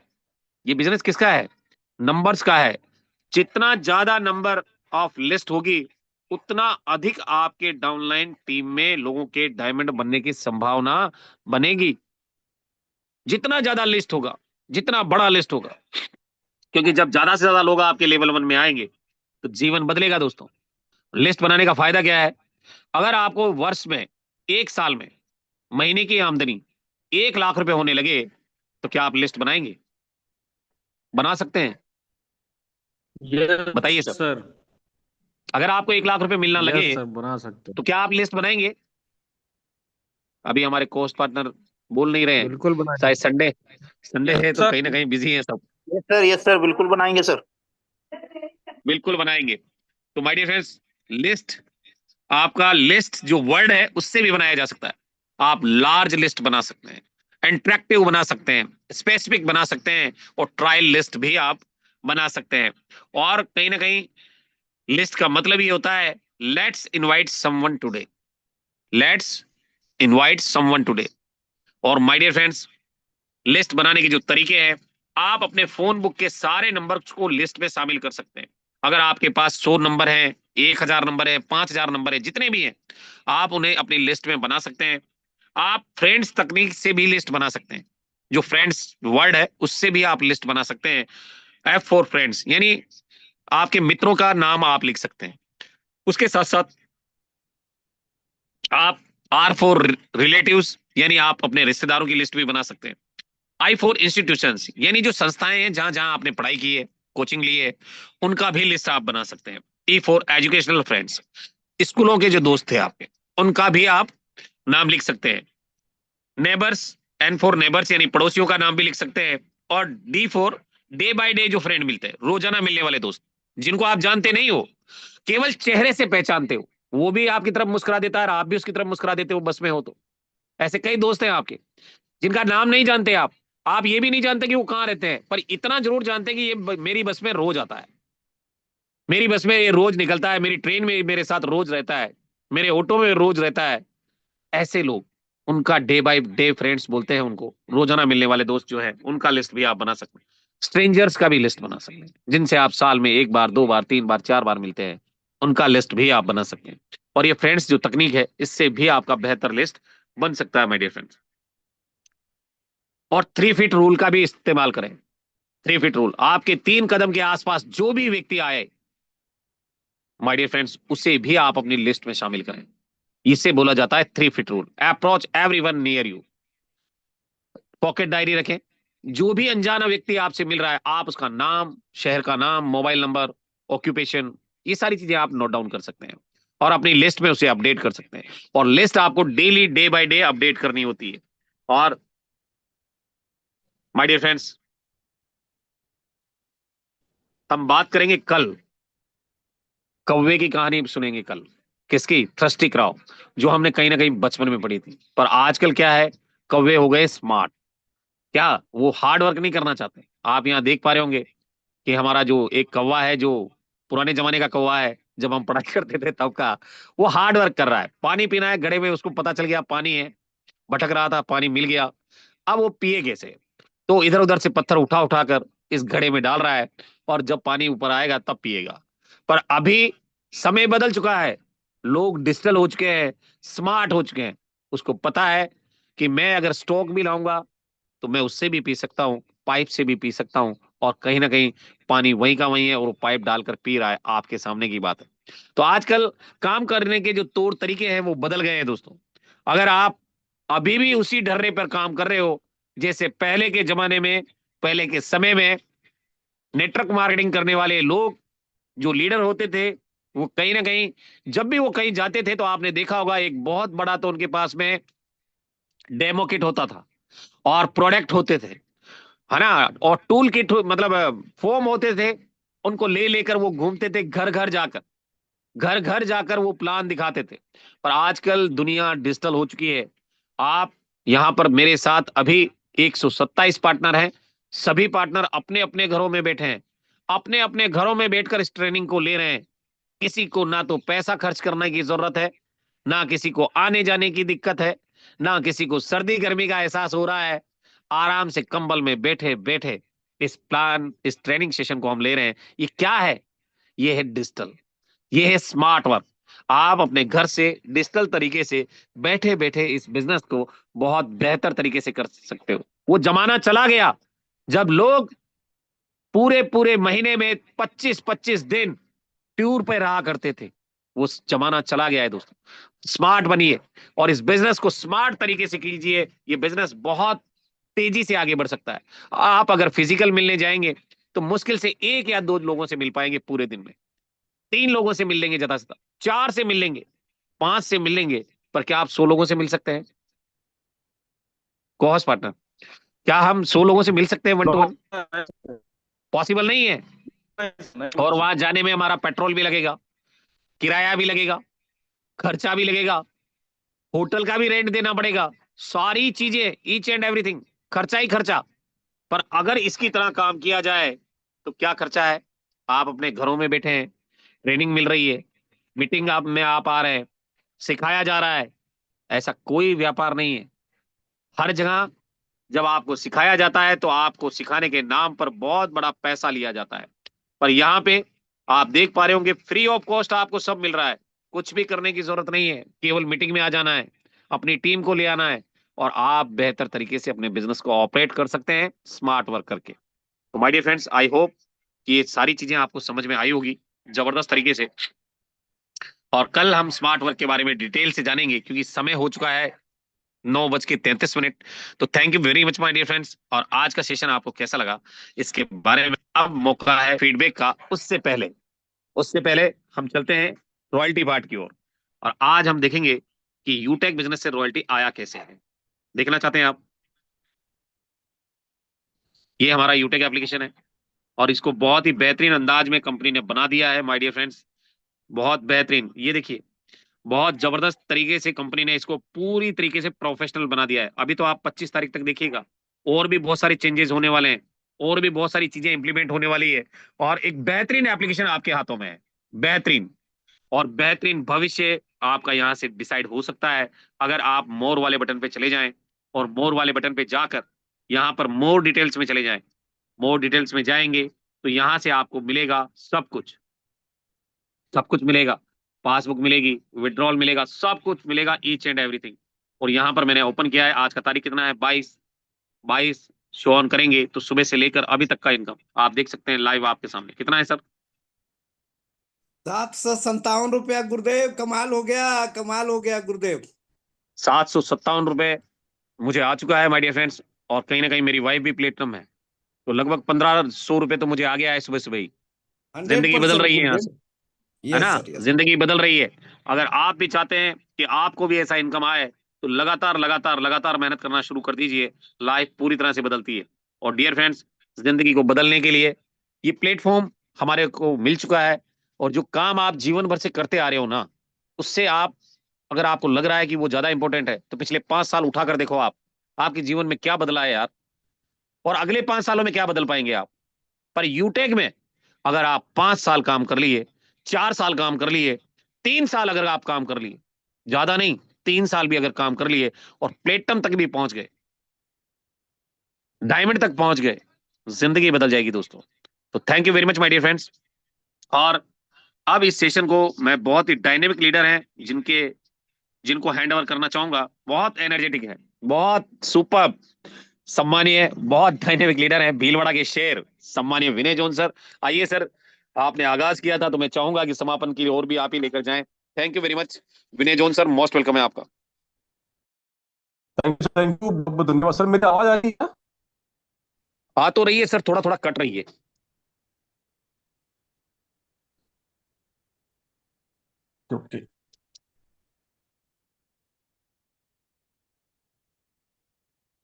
ये बिजनेस किसका है? नंबर्स का है। जितना ज्यादा नंबर ऑफ लिस्ट होगी उतना अधिक आपके डाउनलाइन टीम में लोगों के डायमंड बनने की संभावना बनेगी। जितना ज्यादा लिस्ट होगा, जितना बड़ा लिस्ट होगा, क्योंकि जब ज्यादा से ज्यादा लोग आपके लेवल 1 में आएंगे तो जीवन बदलेगा दोस्तों। लिस्ट बनाने का फायदा क्या है? अगर आपको वर्ष में, एक साल में, महीने की आमदनी 1 लाख रुपए होने लगे तो क्या आप लिस्ट बनाएंगे? बना सकते हैं? बताइए सर। सर। अगर आपको 1 लाख रुपए मिलना लगे यस सर, बना सकते हैं। तो क्या आप लिस्ट बनाएंगे? अभी हमारे कोस्ट पार्टनर बोल नहीं रहे हैं, बिल्कुल बनाएंगे। शायद संडे संडे है यस तो सर। कहीं ना कहीं बिजी हैं सब। यस सर, बिल्कुल बनाएंगे सर। बिल्कुल बनाएंगे। तो माय डियर फ्रेंड्स, लिस्ट, आपका लिस्ट जो वर्ड है उससे भी बनाया जा सकता है। आप लार्ज लिस्ट बना सकते हैं, इंटरेक्टिव बना सकते हैं, स्पेसिफिक बना सकते हैं, और ट्रायल लिस्ट भी आप बना सकते हैं। और कहीं ना कहीं लिस्ट का मतलब ये होता है let's invite someone today, let's invite someone today. और माय डियर फ्रेंड्स, लिस्ट बनाने के जो तरीके हैं, आप अपने फोन बुक के सारे नंबर्स को लिस्ट में शामिल कर सकते हैं। अगर आपके पास 100 नंबर है, 1000 नंबर है, 5000 नंबर है, जितने भी हैं, आप उन्हें अपनी लिस्ट में बना सकते हैं। आप फ्रेंड्स तकनीक से भी लिस्ट बना सकते हैं। जो फ्रेंड्स वर्ड है उससे भी आप लिस्ट बना सकते हैं। F फॉर फ्रेंड्स, यानी आपके मित्रों का नाम आप लिख सकते हैं। उसके साथ साथ आप R फॉर रिलेटिव्स, यानी आप अपने रिश्तेदारों की लिस्ट भी बना सकते हैं। I फॉर इंस्टीट्यूशंस, यानी जो संस्थाएं हैं जहां जहां आपने पढ़ाई की है, कोचिंग ली है, उनका भी लिस्ट आप बना सकते हैं। E फॉर एजुकेशनल फ्रेंड्स, स्कूलों के जो दोस्त थे आपके, उनका भी आप नाम लिख सकते हैं। नेबर्स, N फॉर नेबर्स, यानी पड़ोसियों का नाम भी लिख सकते हैं। और D for day by day जो फ्रेंड मिलते हैं, रोजाना मिलने वाले दोस्त, जिनको आप जानते नहीं हो, केवल चेहरे से पहचानते हो, वो भी आपकी तरफ मुस्कुरा देता है और आप भी उसकी तरफ मुस्कुरा देते हो बस में हो तो। ऐसे कई दोस्त हैं आपके जिनका नाम नहीं जानते आप ये भी नहीं जानते कि वो कहाँ रहते हैं, पर इतना जरूर जानते हैं कि ये मेरी बस में रोज आता है, मेरी बस में ये रोज निकलता है, मेरी ट्रेन में मेरे साथ रोज रहता है, मेरे ऑटो में रोज रहता है। ऐसे लोग, उनका डे बाय डे फ्रेंड्स बोलते हैं उनको, रोजाना मिलने वाले दोस्त जो हैं उनका लिस्ट भी आप बना सकते हैं। स्ट्रेंजर्स का भी लिस्ट बना सकते हैं, जिनसे आप साल में एक बार, दो बार, तीन बार, चार बार मिलते हैं, उनका लिस्ट भी आप बना सकते हैं। और ये फ्रेंड्स जो तकनीक है, इससे भी आपका बेहतर लिस्ट बन सकता है माय डियर फ्रेंड्स। और 3 फीट रूल का भी इस्तेमाल करें। 3 फीट रूल, आपके 3 कदम के आसपास जो भी व्यक्ति आए माय डियर फ्रेंड्स, उसे भी आप अपनी लिस्ट में शामिल करें। इसे बोला जाता है 3 feet rule. Approach everyone near you. Pocket diary रखें, जो भी अनजाना व्यक्ति आपसे मिल रहा है, आप उसका नाम, शहर का नाम, मोबाइल नंबर, ऑक्यूपेशन, ये सारी चीजें आप नोट डाउन कर सकते हैं और अपनी लिस्ट में उसे अपडेट कर सकते हैं। और लिस्ट आपको daily, day by day update करनी होती है। और माय डियर फ्रेंड्स, हम बात करेंगे कल, कौवे की कहानी सुनेंगे कल। किसकी? थ्रस्टी क्रॉव, जो हमने कहीं ना कहीं बचपन में पढ़ी थी। पर आजकल क्या है, कौवे हो गए स्मार्ट। क्या वो हार्ड वर्क नहीं करना चाहते? आप यहाँ देख पा रहे होंगे कि हमारा जो एक कौवा है, जो पुराने जमाने का कौवा है, जब हम पढ़ाई करते थे तब का, वो हार्ड वर्क कर रहा है। पानी पीना है घड़े में, उसको पता चल गया पानी है, भटक रहा था, पानी मिल गया, अब वो पिए कैसे? तो इधर उधर से पत्थर उठा उठा कर इस घड़े में डाल रहा है, और जब पानी ऊपर आएगा तब पिएगा। पर अभी समय बदल चुका है, लोग डिजिटल हो चुके हैं, स्मार्ट हो चुके हैं। उसको पता है कि मैं अगर स्टॉक भी लाऊंगा तो मैं उससे भी पी सकता हूँ, पाइप से भी पी सकता हूँ, और कहीं ना कहीं पानी वहीं का वहीं है और वो पाइप डालकर पी रहा है, आपके सामने की बात है। तो आजकल काम करने के जो तौर तरीके हैं वो बदल गए हैं दोस्तों। अगर आप अभी भी उसी ढर्रे पर काम कर रहे हो जैसे पहले के जमाने में, पहले के समय में नेटवर्क मार्केटिंग करने वाले लोग, जो लीडर होते थे, वो कहीं ना कहीं जब भी वो कहीं जाते थे तो आपने देखा होगा एक बहुत बड़ा तो उनके पास में डेमो किट होता था और प्रोडक्ट होते थे, है ना, और टूल किट, मतलब फॉर्म होते थे। उनको ले लेकर वो घूमते थे, घर घर जाकर, घर घर जाकर वो प्लान दिखाते थे। पर आजकल दुनिया डिजिटल हो चुकी है। आप यहां पर मेरे साथ अभी 127 पार्टनर हैं। सभी पार्टनर अपने अपने घरों में बैठे हैं, अपने अपने घरों में बैठकर इस ट्रेनिंग को ले रहे हैं। किसी को ना तो पैसा खर्च करने की जरूरत है, ना किसी को आने जाने की दिक्कत है, ना किसी को सर्दी गर्मी का एहसास हो रहा है। आराम से कंबल में बैठे बैठे इस ट्रेनिंग सेशन को हम ले रहे हैं। ये क्या है? ये है डिजिटल, ये है स्मार्ट वर्क। आप अपने घर से डिजिटल तरीके से बैठे बैठे इस बिजनेस को बहुत बेहतर तरीके से कर सकते हो। वो जमाना चला गया जब लोग पूरे पूरे महीने में 25-25 दिन टूर पे रहा करते थे। वो जमाना चला गया है दोस्तों। स्मार्ट बनिए और इस बिजनेस को स्मार्ट तरीके से कीजिए। ये बिजनेस बहुत तेजी से आगे बढ़ सकता है। आप अगर फिजिकल मिलने जाएंगे तो मुश्किल से 1 या 2 लोगों से मिल पाएंगे पूरे दिन में, 3 लोगों से मिल लेंगे ज्यादा से ज्यादा, 4 से मिल लेंगे, 5 से मिल लेंगे। पर क्या आप 100 लोगों से मिल सकते हैं? कोहस पार्टनर, क्या हम 100 लोगों से मिल सकते हैं 1 to 1? पॉसिबल नहीं है। और वहां जाने में हमारा पेट्रोल भी लगेगा, किराया भी लगेगा, खर्चा भी लगेगा, होटल का भी रेंट देना पड़ेगा, सारी चीजें, ईच एंड एवरीथिंग, खर्चा ही खर्चा। पर अगर इसकी तरह काम किया जाए तो क्या खर्चा है? आप अपने घरों में बैठे हैं, ट्रेनिंग मिल रही है, मीटिंग आप में आप आ रहे हैं, सिखाया जा रहा है। ऐसा कोई व्यापार नहीं है। हर जगह जब आपको सिखाया जाता है तो आपको सिखाने के नाम पर बहुत बड़ा पैसा लिया जाता है। पर यहाँ पे आप देख पा रहे होंगे फ्री ऑफ कॉस्ट आपको सब मिल रहा है। कुछ भी करने की जरूरत नहीं है, केवल मीटिंग में आ जाना है, अपनी टीम को ले आना है, और आप बेहतर तरीके से अपने बिजनेस को ऑपरेट कर सकते हैं स्मार्ट वर्क करके। तो my dear friends, I hope कि ये सारी चीजें आपको समझ में आई होगी जबरदस्त तरीके से। और कल हम स्मार्ट वर्क के बारे में डिटेल से जानेंगे, क्योंकि समय हो चुका है 9:33। तो thank you very much my dear friends. और आज का सेशन आपको कैसा लगा इसके बारे में अब मौका है फीडबैक का। उससे पहले हम चलते हैं रॉयल्टी पार्ट की ओर। और आज हम देखेंगे कि यूटेक बिजनेस से रॉयल्टी आया कैसे है। देखना चाहते हैं आप? ये हमारा यूटेक एप्लीकेशन है। और इसको बहुत ही बेहतरीन अंदाज में कंपनी ने बना दिया है माय डियर फ्रेंड्स, बहुत बेहतरीन। ये देखिए, बहुत जबरदस्त तरीके से कंपनी ने इसको पूरी तरीके से प्रोफेशनल बना दिया है। अभी तो आप 25 तारीख तक देखिएगा, और भी बहुत सारी चेंजेस होने वाले हैं, और भी बहुत सारी चीजें इंप्लीमेंट होने वाली है, और एक बेहतरीन एप्लीकेशन आपके हाथों में है, बेहतरीन। और बेहतरीन भविष्य आपका यहाँ से डिसाइड हो सकता है अगर आप मोर वाले बटन पे चले जाएं, और मोर वाले बटन पे जाकर यहाँ पर मोर डिटेल्स में चले जाएं। मोर डिटेल्स में जाएंगे तो यहाँ से आपको मिलेगा सब कुछ, सब कुछ मिलेगा। पासबुक मिलेगी, विड्रॉल मिलेगा, सब कुछ मिलेगा, ईच एंड एवरीथिंग। और यहाँ पर मैंने ओपन किया है, आज का तारीख कितना है, 22 शो ऑन करेंगे तो सुबह से लेकर अभी तक का इनकम आप देख सकते हैं लाइव आपके सामने। कितना है सर? 757 रुपया गुरुदेव, कमाल हो गया, कमाल हो गया गुरुदेव। 757 रुपए मुझे आ चुका है माय डियर फ्रेंड्स, और कहीं ना कहीं मेरी वाइफ भी प्लेटिनम है, तो लगभग 1500 रुपए तो मुझे आ गया है सुबह सुबह ही। जिंदगी बदल 100% रही है यहाँ से, है यस ना? Sir, yes. जिंदगी बदल रही है। अगर आप भी चाहते हैं कि आपको भी ऐसा इनकम आए तो लगातार लगातार लगातार मेहनत करना शुरू कर दीजिए, लाइफ पूरी तरह से बदलती है। और डियर फ्रेंड्स, जिंदगी को बदलने के लिए ये प्लेटफॉर्म हमारे को मिल चुका है, और जो काम आप जीवन भर से करते आ रहे हो ना, उससे आप, अगर आपको लग रहा है कि वो ज्यादा इंपॉर्टेंट है, तो पिछले 5 साल उठा कर देखो आप, आपके जीवन में क्या बदला है यार, और अगले 5 सालों में क्या बदल पाएंगे आप। पर यूटेक में अगर आप 5 साल काम कर लिए, 4 साल काम कर लिए, 3 साल अगर आप काम कर लिए, ज्यादा नहीं, 3 साल भी अगर काम कर लिए, और प्लेटम तक भी पहुंच गए, डायमंड तक पहुंच गए, जिंदगी बदल जाएगी दोस्तों। तो thank you very much my dear friends. और अब इस सेशन को मैं बहुत ही डायनेमिक लीडर हैं जिनको हैंड ओवर करना चाहूंगा, बहुत एनर्जेटिक है, बहुत सुपर, सम्मानीय, बहुत डायनेमिक लीडर है, भीलवाड़ा के शेर, सम्मानीय विनय जोन सर। आइए सर, आपने आगाज किया था तो मैं चाहूंगा कि समापन की ओर भी आप ही लेकर जाएं। Thank you very much Vinay zone sir, most welcome है आपका। थैंक यू, बहुत बहुत धन्यवाद सर। मेरी आवाज आ रही है? आ तो रही है सर, थोड़ा थोड़ा कट रही है। Okay,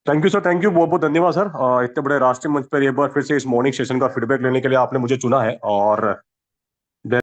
thank you sir, thank you, बहुत बहुत धन्यवाद सर। इतने बड़े राष्ट्रीय मंच पर एक बार फिर से इस मॉर्निंग सेशन का फीडबैक लेने के लिए आपने मुझे चुना है। और